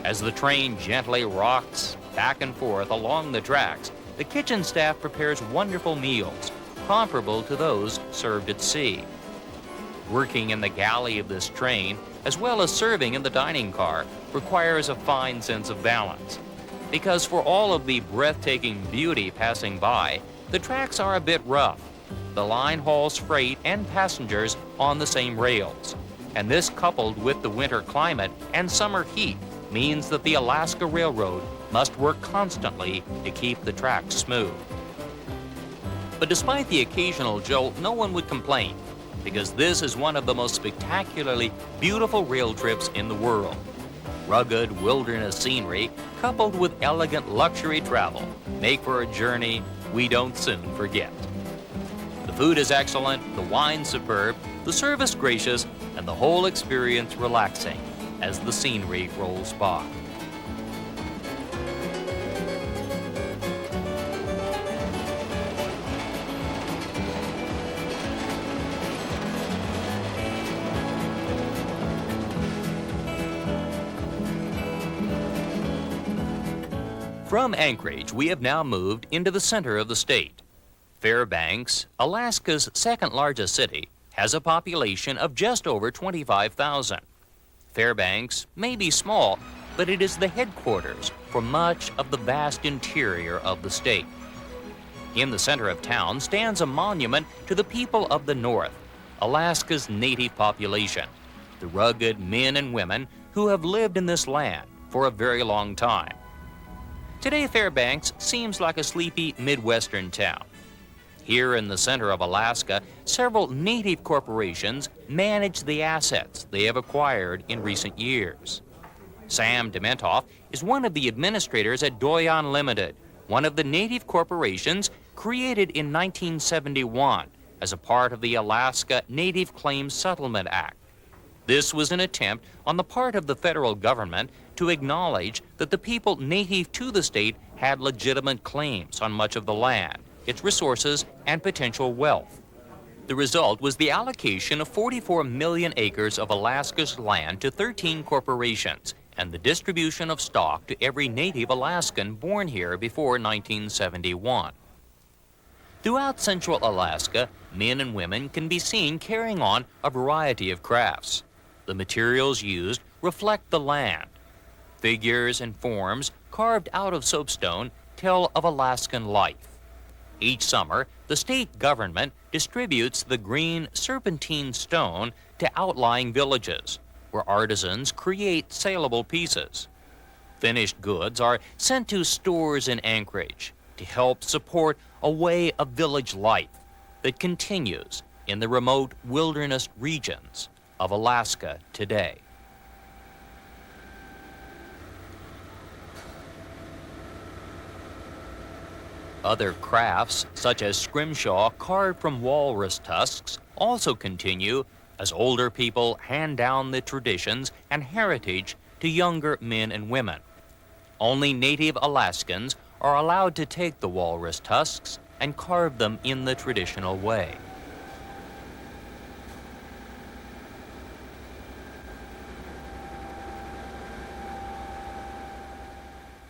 As the train gently rocks back and forth along the tracks, the kitchen staff prepares wonderful meals, comparable to those served at sea. Working in the galley of this train, as well as serving in the dining car, requires a fine sense of balance. Because for all of the breathtaking beauty passing by, the tracks are a bit rough. The line hauls freight and passengers on the same rails, and this, coupled with the winter climate and summer heat, means that the Alaska Railroad must work constantly to keep the tracks smooth. But despite the occasional jolt, no one would complain, because this is one of the most spectacularly beautiful rail trips in the world. Rugged wilderness scenery, coupled with elegant luxury travel, make for a journey we don't soon forget. The food is excellent, the wine superb, the service gracious, and the whole experience relaxing as the scenery rolls by. From Anchorage, we have now moved into the center of the state. Fairbanks, Alaska's second largest city, has a population of just over 25,000. Fairbanks may be small, but it is the headquarters for much of the vast interior of the state. In the center of town stands a monument to the people of the North, Alaska's native population. the rugged men and women who have lived in this land for a very long time. Today, Fairbanks seems like a sleepy Midwestern town. Here in the center of Alaska, several native corporations manage the assets they have acquired in recent years. Sam Dementoff is one of the administrators at Doyon Limited, one of the native corporations created in 1971 as a part of the Alaska Native Claims Settlement Act. This was an attempt on the part of the federal government to acknowledge that the people native to the state had legitimate claims on much of the land, its resources, and potential wealth. The result was the allocation of 44 million acres of Alaska's land to 13 corporations and the distribution of stock to every native Alaskan born here before 1971. Throughout central Alaska, men and women can be seen carrying on a variety of crafts. The materials used reflect the land. Figures and forms carved out of soapstone tell of Alaskan life. Each summer, the state government distributes the green serpentine stone to outlying villages, where artisans create saleable pieces. Finished goods are sent to stores in Anchorage to help support a way of village life that continues in the remote wilderness regions of Alaska today. Other crafts, such as scrimshaw carved from walrus tusks, also continue as older people hand down the traditions and heritage to younger men and women. Only native Alaskans are allowed to take the walrus tusks and carve them in the traditional way.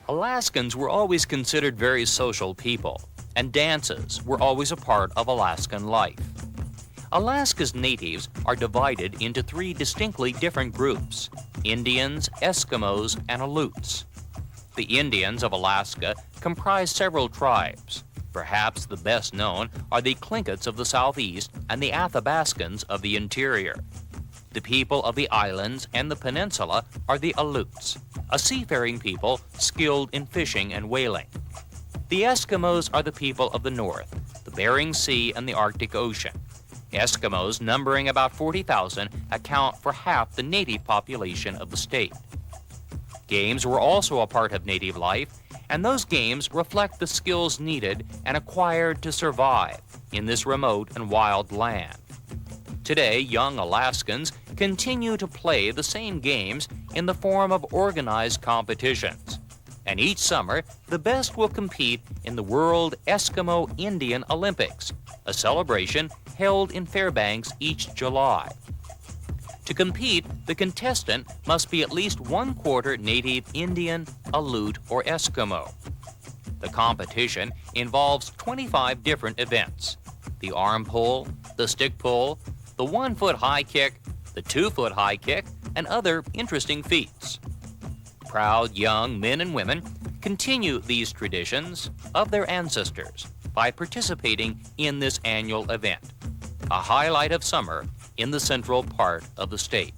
Alaskans were always considered very social people, and dances were always a part of Alaskan life. Alaska's natives are divided into three distinctly different groups: Indians, Eskimos, and Aleuts. The Indians of Alaska comprise several tribes. Perhaps the best known are the Tlinkits of the southeast and the Athabascans of the interior. The people of the islands and the peninsula are the Aleuts, a seafaring people skilled in fishing and whaling. The Eskimos are the people of the north, the Bering Sea and the Arctic Ocean. Eskimos, numbering about 40,000, account for half the native population of the state. Games were also a part of native life, and those games reflect the skills needed and acquired to survive in this remote and wild land. Today, young Alaskans continue to play the same games in the form of organized competitions. And each summer, the best will compete in the World Eskimo Indian Olympics, a celebration held in Fairbanks each July. To compete, the contestant must be at least 1/4 native Indian, Aleut, or Eskimo. The competition involves 25 different events: the arm pull, the stick pull, the 1-foot high kick, the 2-foot high kick, and other interesting feats. Proud young men and women continue these traditions of their ancestors by participating in this annual event, a highlight of summer in the central part of the state.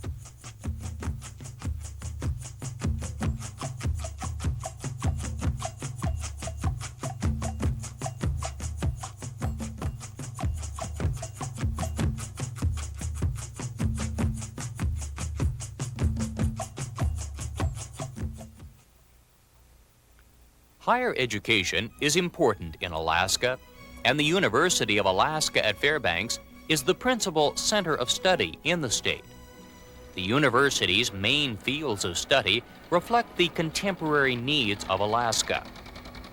Higher education is important in Alaska, and the University of Alaska at Fairbanks is the principal center of study in the state. The university's main fields of study reflect the contemporary needs of Alaska.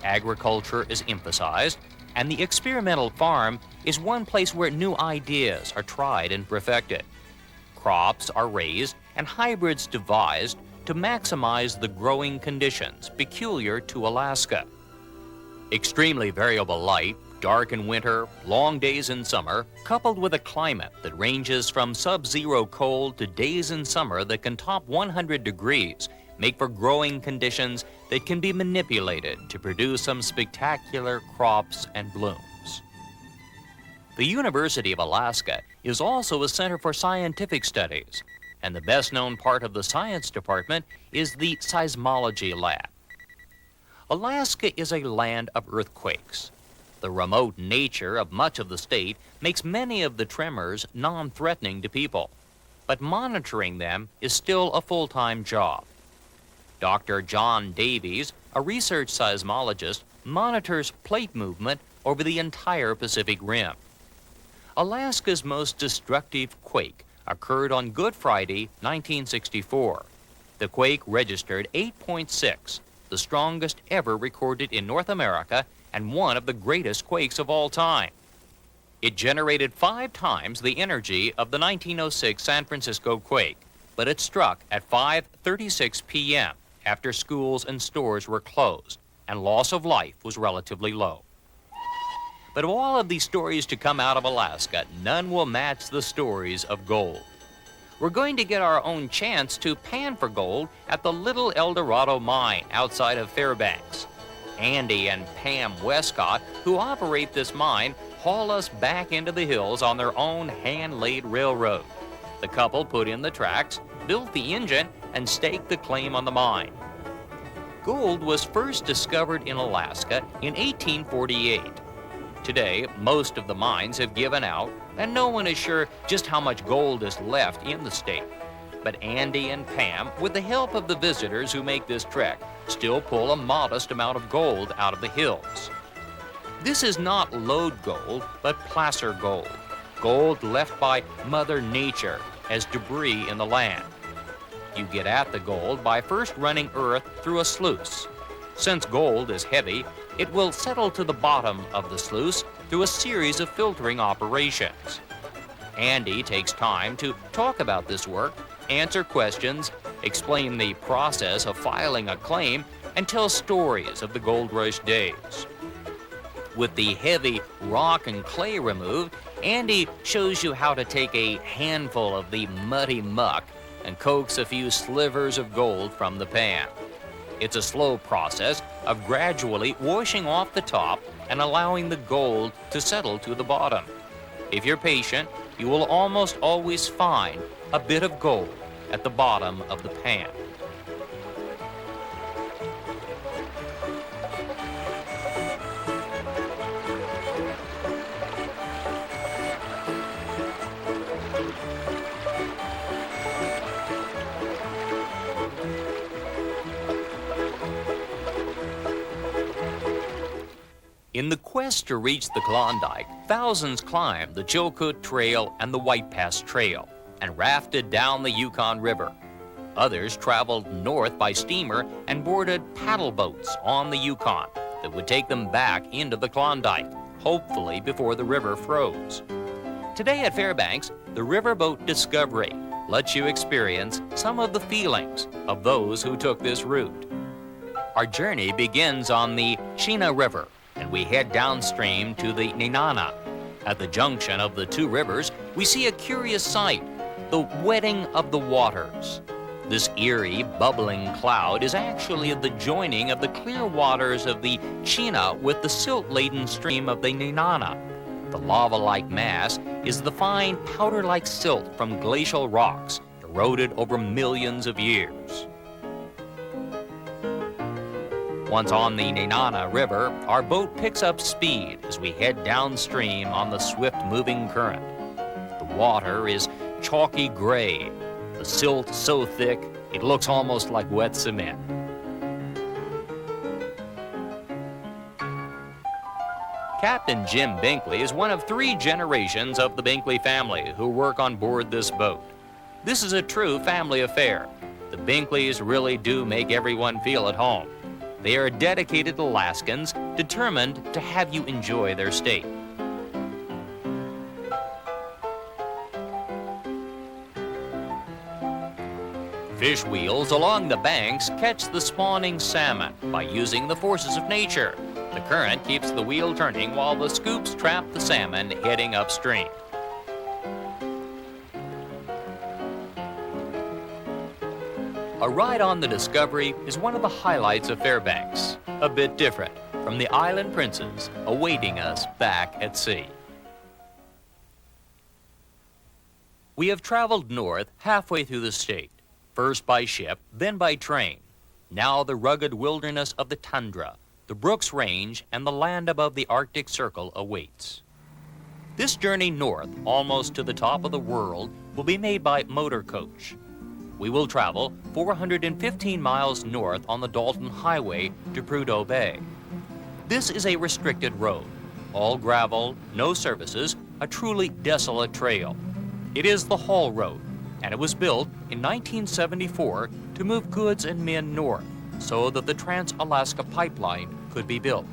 Agriculture is emphasized, and the experimental farm is one place where new ideas are tried and perfected. Crops are raised and hybrids devised to maximize the growing conditions peculiar to Alaska. Extremely variable light, dark in winter, long days in summer, coupled with a climate that ranges from sub-zero cold to days in summer that can top 100 degrees, make for growing conditions that can be manipulated to produce some spectacular crops and blooms. The University of Alaska is also a center for scientific studies. and the best-known part of the science department is the seismology lab. Alaska is a land of earthquakes. The remote nature of much of the state makes many of the tremors non-threatening to people, but monitoring them is still a full-time job. Dr. John Davies, a research seismologist, monitors plate movement over the entire Pacific Rim. Alaska's most destructive quake occurred on Good Friday, 1964. The quake registered 8.6, the strongest ever recorded in North America and one of the greatest quakes of all time. It generated 5 times the energy of the 1906 San Francisco quake, but it struck at 5:36 p.m. after schools and stores were closed, and loss of life was relatively low. But of all of these stories to come out of Alaska, none will match the stories of gold. We're going to get our own chance to pan for gold at the Little El Dorado mine outside of Fairbanks. Andy and Pam Westcott, who operate this mine, haul us back into the hills on their own hand-laid railroad. The couple put in the tracks, built the engine, and staked the claim on the mine. Gold was first discovered in Alaska in 1848. Today, most of the mines have given out, and no one is sure just how much gold is left in the state. But Andy and Pam, with the help of the visitors who make this trek, still pull a modest amount of gold out of the hills. This is not lode gold, but placer gold, gold left by Mother Nature as debris in the land. You get at the gold by first running earth through a sluice. Since gold is heavy, it will settle to the bottom of the sluice through a series of filtering operations. Andy takes time to talk about this work, answer questions, explain the process of filing a claim, and tell stories of the gold rush days. With the heavy rock and clay removed, Andy shows you how to take a handful of the muddy muck and coax a few slivers of gold from the pan. It's a slow process of gradually washing off the top and allowing the gold to settle to the bottom. If you're patient, you will almost always find a bit of gold at the bottom of the pan. In the quest to reach the Klondike, thousands climbed the Chilkoot Trail and the White Pass Trail and rafted down the Yukon River. Others traveled north by steamer and boarded paddle boats on the Yukon that would take them back into the Klondike, hopefully before the river froze. Today at Fairbanks, the Riverboat Discovery lets you experience some of the feelings of those who took this route. Our journey begins on the Chena River, and we head downstream to the Nenana. At the junction of the two rivers, we see a curious sight, the wetting of the waters. This eerie, bubbling cloud is actually the joining of the clear waters of the Chena with the silt-laden stream of the Nenana. The lava-like mass is the fine powder-like silt from glacial rocks eroded over millions of years. Once on the Nenana River, our boat picks up speed as we head downstream on the swift-moving current. The water is chalky gray, the silt so thick it looks almost like wet cement. Captain Jim Binkley is one of 3 generations of the Binkley family who work on board this boat. This is a true family affair. The Binkleys really do make everyone feel at home. They are dedicated Alaskans, determined to have you enjoy their state. Fish wheels along the banks catch the spawning salmon by using the forces of nature. The current keeps the wheel turning while the scoops trap the salmon heading upstream. A ride on the Discovery is one of the highlights of Fairbanks, a bit different from the island princes awaiting us back at sea. We have traveled north halfway through the state, first by ship, then by train. Now the rugged wilderness of the tundra, the Brooks Range, and the land above the Arctic Circle awaits. This journey north, almost to the top of the world, will be made by motor coach. We will travel 415 miles north on the Dalton Highway to Prudhoe Bay. This is a restricted road, all gravel, no services, a truly desolate trail. It is the Haul Road, and it was built in 1974 to move goods and men north so that the Trans-Alaska Pipeline could be built.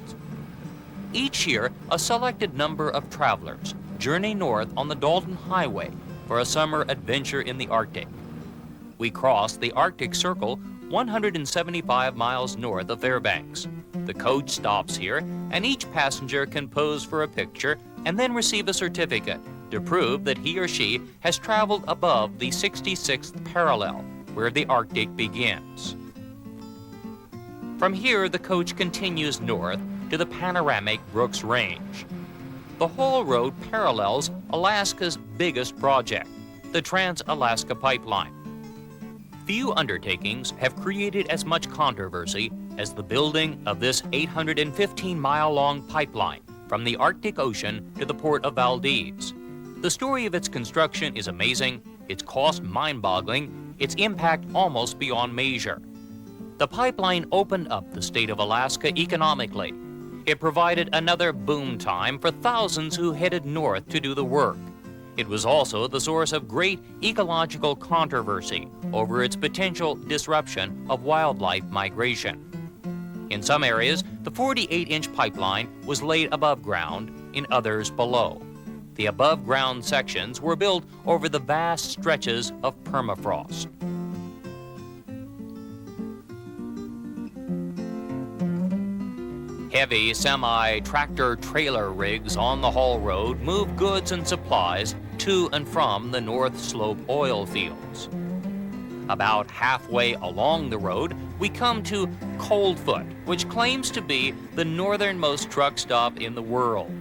Each year, a selected number of travelers journey north on the Dalton Highway for a summer adventure in the Arctic. We cross the Arctic Circle 175 miles north of Fairbanks. The coach stops here, and each passenger can pose for a picture and then receive a certificate to prove that he or she has traveled above the 66th parallel, where the Arctic begins. From here, the coach continues north to the panoramic Brooks Range. The Haul Road parallels Alaska's biggest project, the Trans-Alaska Pipeline. Few undertakings have created as much controversy as the building of this 815-mile-long pipeline from the Arctic Ocean to the port of Valdez. The story of its construction is amazing, its cost mind-boggling, its impact almost beyond measure. The pipeline opened up the state of Alaska economically. It provided another boom time for thousands who headed north to do the work. It was also the source of great ecological controversy over its potential disruption of wildlife migration. In some areas, the 48-inch pipeline was laid above ground, in others below. The above-ground sections were built over the vast stretches of permafrost. Heavy semi-tractor trailer rigs on the Haul Road move goods and supplies to and from the North Slope oil fields. About halfway along the road, we come to Coldfoot, which claims to be the northernmost truck stop in the world.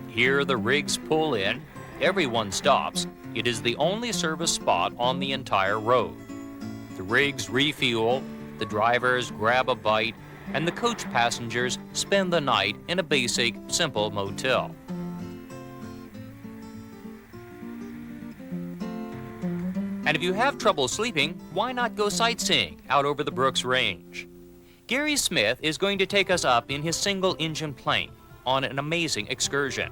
Here the rigs pull in, everyone stops. It is the only service spot on the entire road. The rigs refuel, the drivers grab a bite, and the coach passengers spend the night in a basic, simple motel. And if you have trouble sleeping, why not go sightseeing out over the Brooks Range? Gary Smith is going to take us up in his single-engine plane on an amazing excursion.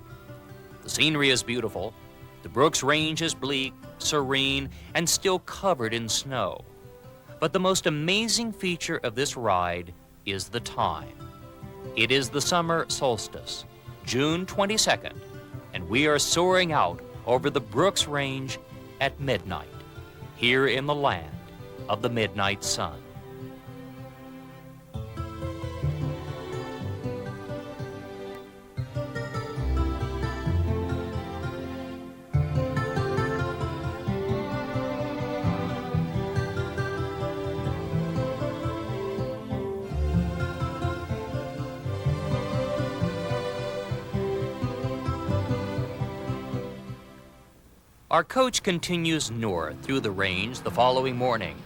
The scenery is beautiful. The Brooks Range is bleak, serene, and still covered in snow. But the most amazing feature of this ride is the time. It is the summer solstice, June 22nd, and we are soaring out over the Brooks Range at midnight, here in the land of the midnight sun. Our coach continues north through the range the following morning.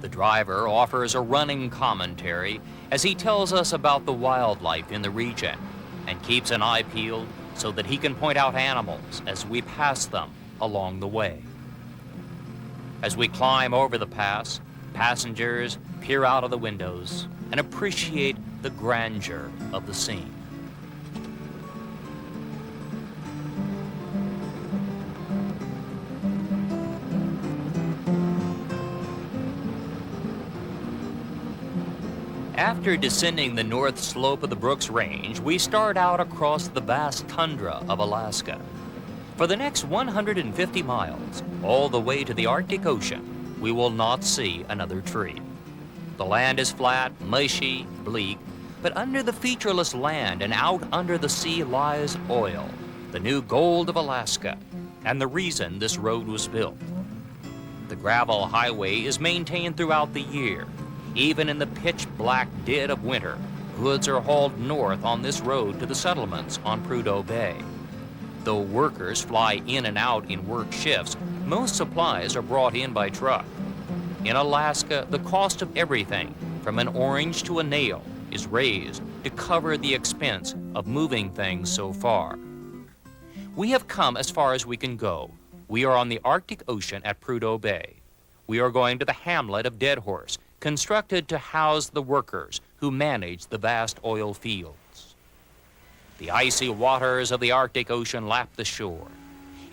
The driver offers a running commentary as he tells us about the wildlife in the region and keeps an eye peeled so that he can point out animals as we pass them along the way. As we climb over the pass, passengers peer out of the windows and appreciate the grandeur of the scene. After descending the north slope of the Brooks Range, we start out across the vast tundra of Alaska. For the next 150 miles, all the way to the Arctic Ocean, we will not see another tree. The land is flat, mushy, bleak, but under the featureless land and out under the sea lies oil, the new gold of Alaska, and the reason this road was built. The gravel highway is maintained throughout the year. Even in the pitch-black dead of winter, goods are hauled north on this road to the settlements on Prudhoe Bay. Though workers fly in and out in work shifts, Most supplies are brought in by truck. In Alaska, the cost of everything, from an orange to a nail, is raised to cover the expense of moving things so far. We have come as far as we can go. We are on the Arctic Ocean at Prudhoe Bay. We are going to the hamlet of Deadhorse, constructed to house the workers who manage the vast oil fields. The icy waters of the Arctic Ocean lap the shore.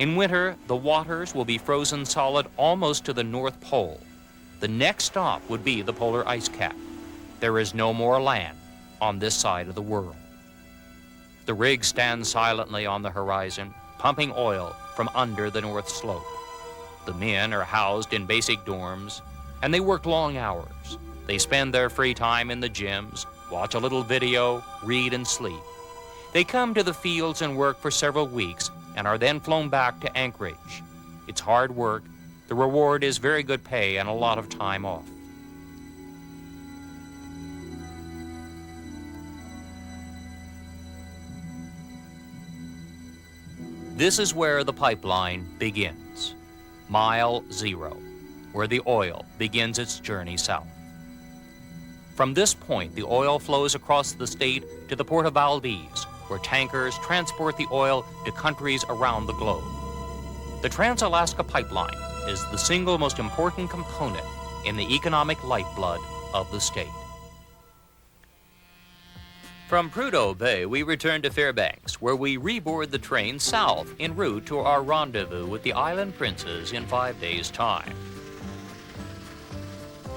In winter, the waters will be frozen solid almost to the North Pole. The next stop would be the polar ice cap. There is no more land on this side of the world. The rig stands silently on the horizon, pumping oil from under the North Slope. The men are housed in basic dorms, and they work long hours. They spend their free time in the gyms, watch a little video, read and sleep. They come to the fields and work for several weeks and are then flown back to Anchorage. It's hard work. The reward is very good pay and a lot of time off. This is where the pipeline begins. Mile 0, where the oil begins its journey south. From this point, the oil flows across the state to the port of Valdez, where tankers transport the oil to countries around the globe. The Trans-Alaska Pipeline is the single most important component in the economic lifeblood of the state. From Prudhoe Bay, we return to Fairbanks, where we reboard the train south en route to our rendezvous with the island princes in 5 days' time.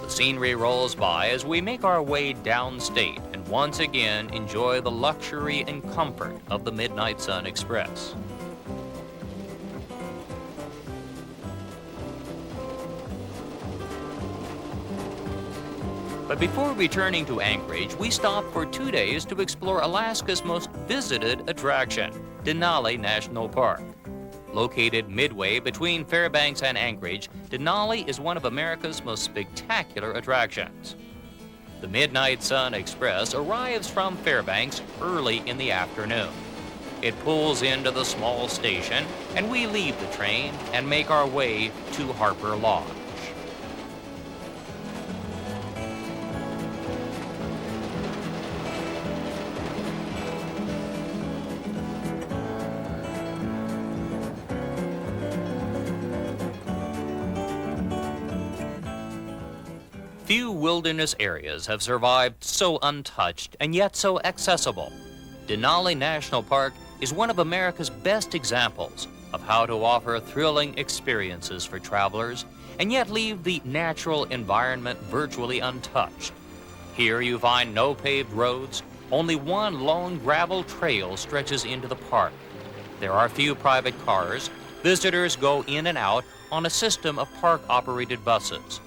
The scenery rolls by as we make our way downstate and once again enjoy the luxury and comfort of the Midnight Sun Express. But before returning to Anchorage, we stop for 2 days to explore Alaska's most visited attraction, Denali National Park. Located midway between Fairbanks and Anchorage, Denali is one of America's most spectacular attractions. The Midnight Sun Express arrives from Fairbanks early in the afternoon. It pulls into the small station, and we leave the train and make our way to Harper Lodge. Few wilderness areas have survived so untouched and yet so accessible. Denali National Park is one of America's best examples of how to offer thrilling experiences for travelers and yet leave the natural environment virtually untouched. Here you find no paved roads, only one lone gravel trail stretches into the park. There are few private cars. Visitors go in and out on a system of park-operated buses.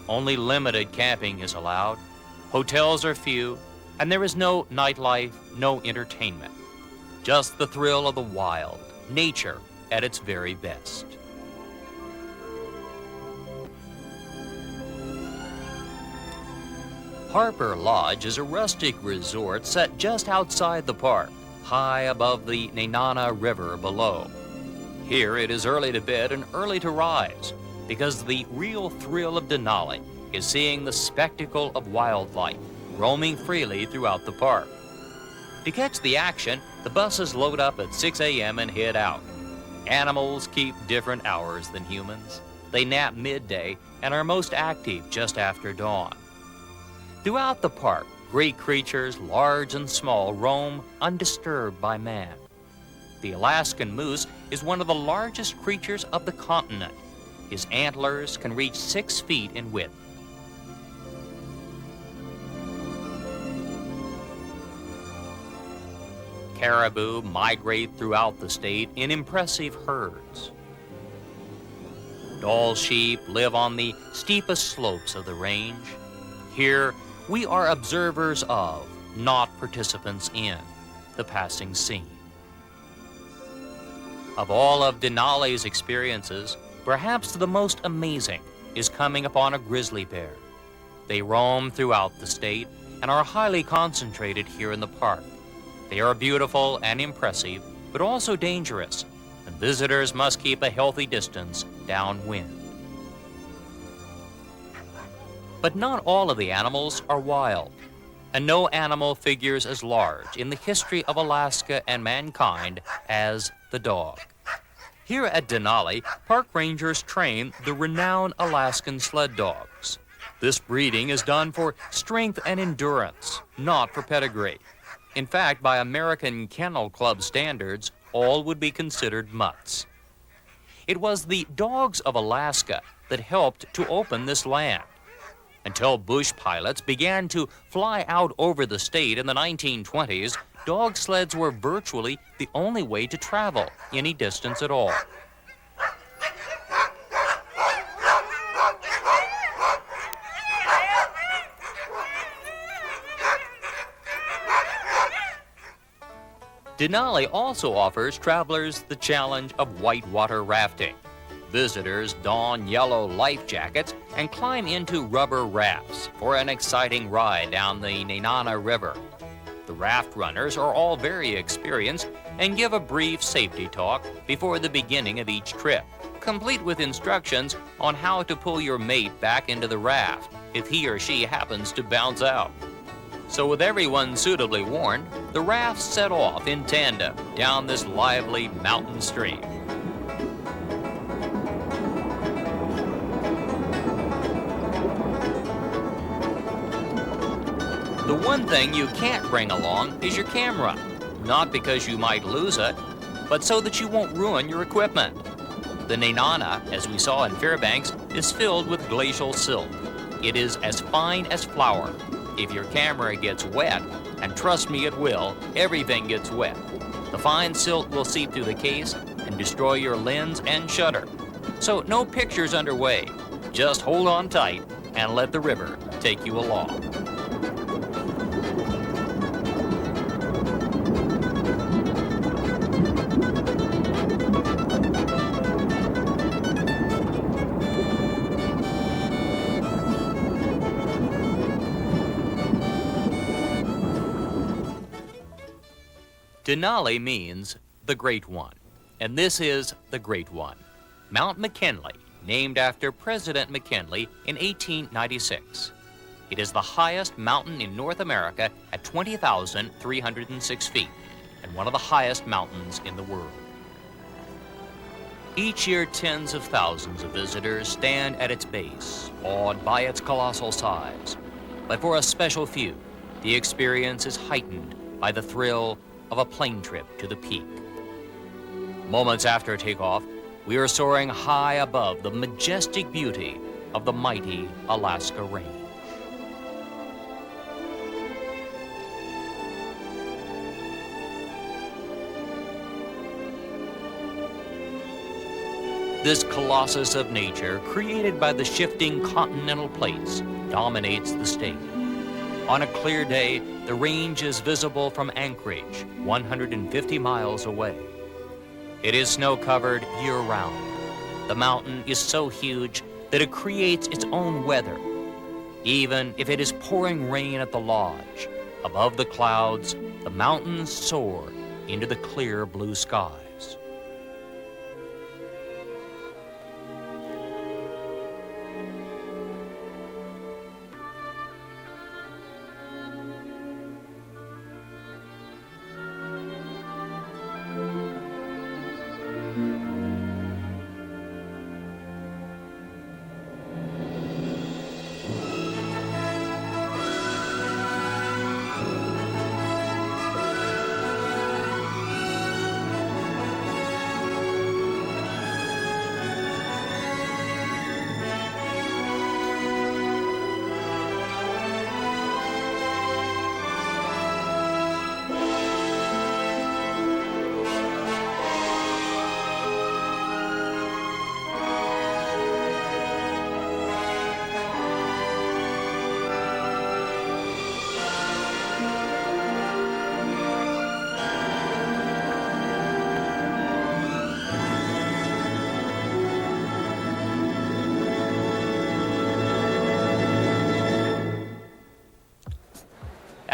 Only limited camping is allowed. Hotels are few, and there is no nightlife, no entertainment. Just the thrill of the wild, nature at its very best. Harper Lodge is a rustic resort set just outside the park, high above the Nenana River below. Here it is early to bed and early to rise, because the real thrill of Denali is seeing the spectacle of wildlife roaming freely throughout the park. To catch the action, the buses load up at 6 a.m. and head out. Animals keep different hours than humans. They nap midday and are most active just after dawn. Throughout the park, great creatures, large and small, roam undisturbed by man. The Alaskan moose is one of the largest creatures of the continent. His antlers can reach 6 feet in width. Caribou migrate throughout the state in impressive herds. Dall sheep live on the steepest slopes of the range. Here, we are observers of, not participants in, the passing scene. Of all of Denali's experiences, perhaps the most amazing is coming upon a grizzly bear. They roam throughout the state and are highly concentrated here in the park. They are beautiful and impressive, but also dangerous. and visitors must keep a healthy distance downwind. But not all of the animals are wild, and no animal figures as large in the history of Alaska and mankind as the dog. Here at Denali, park rangers train the renowned Alaskan sled dogs. This breeding is done for strength and endurance, not for pedigree. In fact, by American Kennel Club standards, all would be considered mutts. It was the dogs of Alaska that helped to open this land. Until bush pilots began to fly out over the state in the 1920s, dog sleds were virtually the only way to travel any distance at all. Denali also offers travelers the challenge of whitewater rafting. Visitors don yellow life jackets and climb into rubber rafts for an exciting ride down the Nenana River. The raft runners are all very experienced and give a brief safety talk before the beginning of each trip, complete with instructions on how to pull your mate back into the raft if he or she happens to bounce out. So with everyone suitably warned, the rafts set off in tandem down this lively mountain stream. The one thing you can't bring along is your camera, not because you might lose it, but so that you won't ruin your equipment. The Nenana, as we saw in Fairbanks, is filled with glacial silt. It is as fine as flour. If your camera gets wet, and trust me it will, everything gets wet, the fine silt will seep through the case and destroy your lens and shutter. So no pictures underway. Just hold on tight and let the river take you along. Denali means the Great One, and this is the Great One, Mount McKinley, named after President McKinley in 1896. It is the highest mountain in North America at 20,306 feet, and one of the highest mountains in the world. Each year, tens of thousands of visitors stand at its base, awed by its colossal size. But for a special few, the experience is heightened by the thrill of a plane trip to the peak. Moments after takeoff, we are soaring high above the majestic beauty of the mighty Alaska Range. This colossus of nature, created by the shifting continental plates, dominates the state. On a clear day, the range is visible from Anchorage, 150 miles away. It is snow-covered year-round. The mountain is so huge that it creates its own weather. Even if it is pouring rain at the lodge, above the clouds, the mountains soar into the clear blue skies.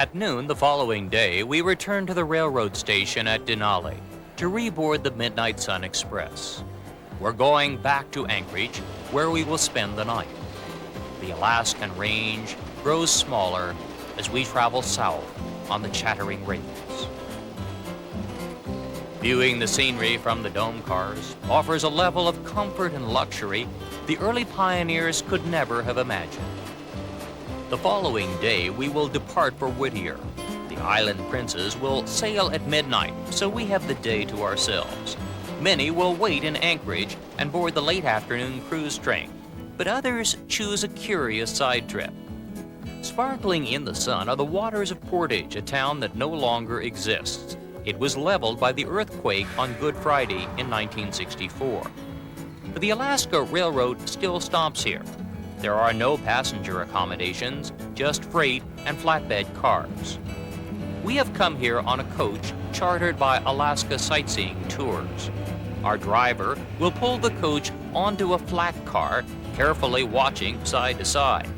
At noon the following day, we returned to the railroad station at Denali to reboard the Midnight Sun Express. We're going back to Anchorage, where we will spend the night. The Alaskan range grows smaller as we travel south on the Chattering Rapids. Viewing the scenery from the dome cars offers a level of comfort and luxury the early pioneers could never have imagined. The following day, we will depart for Whittier. The Island Princes will sail at midnight, so we have the day to ourselves. Many will wait in Anchorage and board the late afternoon cruise train, but others choose a curious side trip. Sparkling in the sun are the waters of Portage, a town that no longer exists. It was leveled by the earthquake on Good Friday in 1964. But the Alaska Railroad still stops here. There are no passenger accommodations, just freight and flatbed cars. We have come here on a coach chartered by Alaska Sightseeing Tours. Our driver will pull the coach onto a flat car, carefully watching side to side.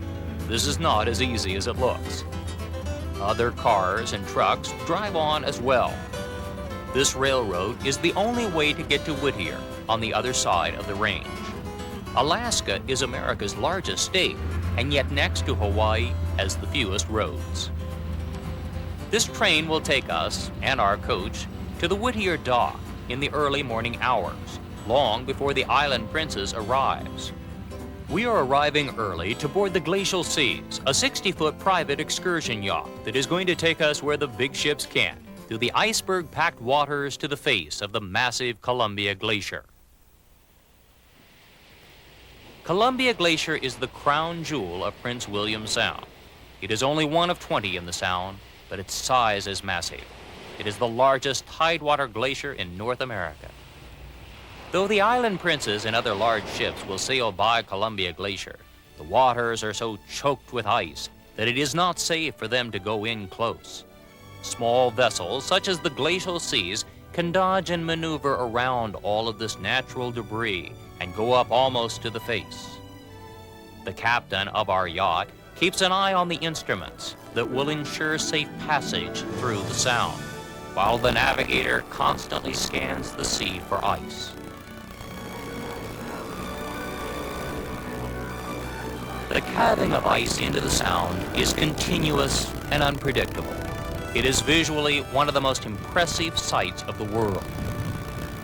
This is not as easy as it looks. Other cars and trucks drive on as well. This railroad is the only way to get to Whittier on the other side of the range. Alaska is America's largest state, and yet next to Hawaii has the fewest roads. This train will take us and our coach to the Whittier dock in the early morning hours, long before the Island Princess arrives. We are arriving early to board the Glacial Seas, a 60-foot private excursion yacht that is going to take us where the big ships can't, through the iceberg-packed waters to the face of the massive Columbia Glacier. Columbia Glacier is the crown jewel of Prince William Sound. It is only one of 20 in the Sound, but its size is massive. It is the largest tidewater glacier in North America. Though the Island Princes and other large ships will sail by Columbia Glacier, the waters are so choked with ice that it is not safe for them to go in close. Small vessels, such as the Glacial Seas, can dodge and maneuver around all of this natural debris and go up almost to the face. The captain of our yacht keeps an eye on the instruments that will ensure safe passage through the Sound, while the navigator constantly scans the sea for ice. The calving of ice into the Sound is continuous and unpredictable. It is visually one of the most impressive sights of the world.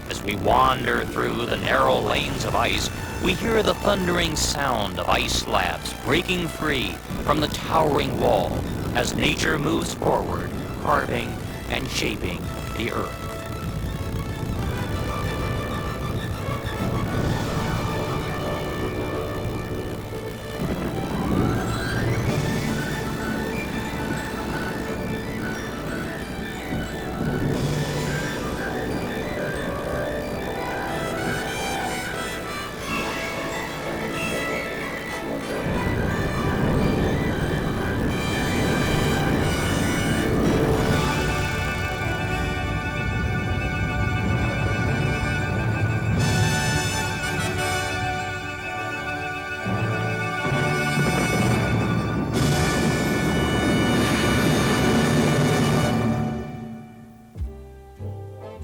As we wander through the narrow lanes of ice, we hear the thundering sound of ice slabs breaking free from the towering wall as nature moves forward, carving and shaping the earth.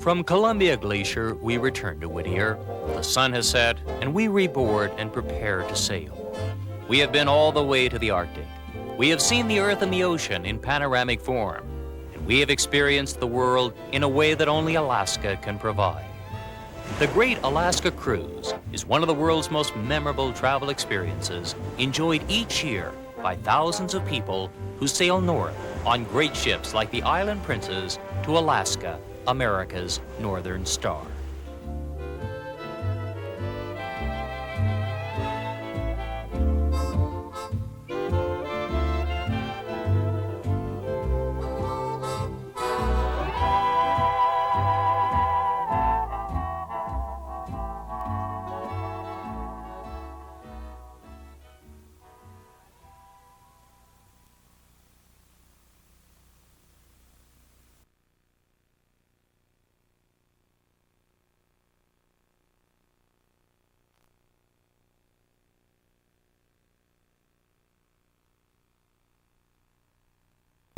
From Columbia Glacier, we return to Whittier. The sun has set, and we reboard and prepare to sail. We have been all the way to the Arctic. We have seen the Earth and the ocean in panoramic form, and we have experienced the world in a way that only Alaska can provide. The Great Alaska Cruise is one of the world's most memorable travel experiences, enjoyed each year by thousands of people who sail north on great ships like the Island Princes to Alaska, America's Northern Star.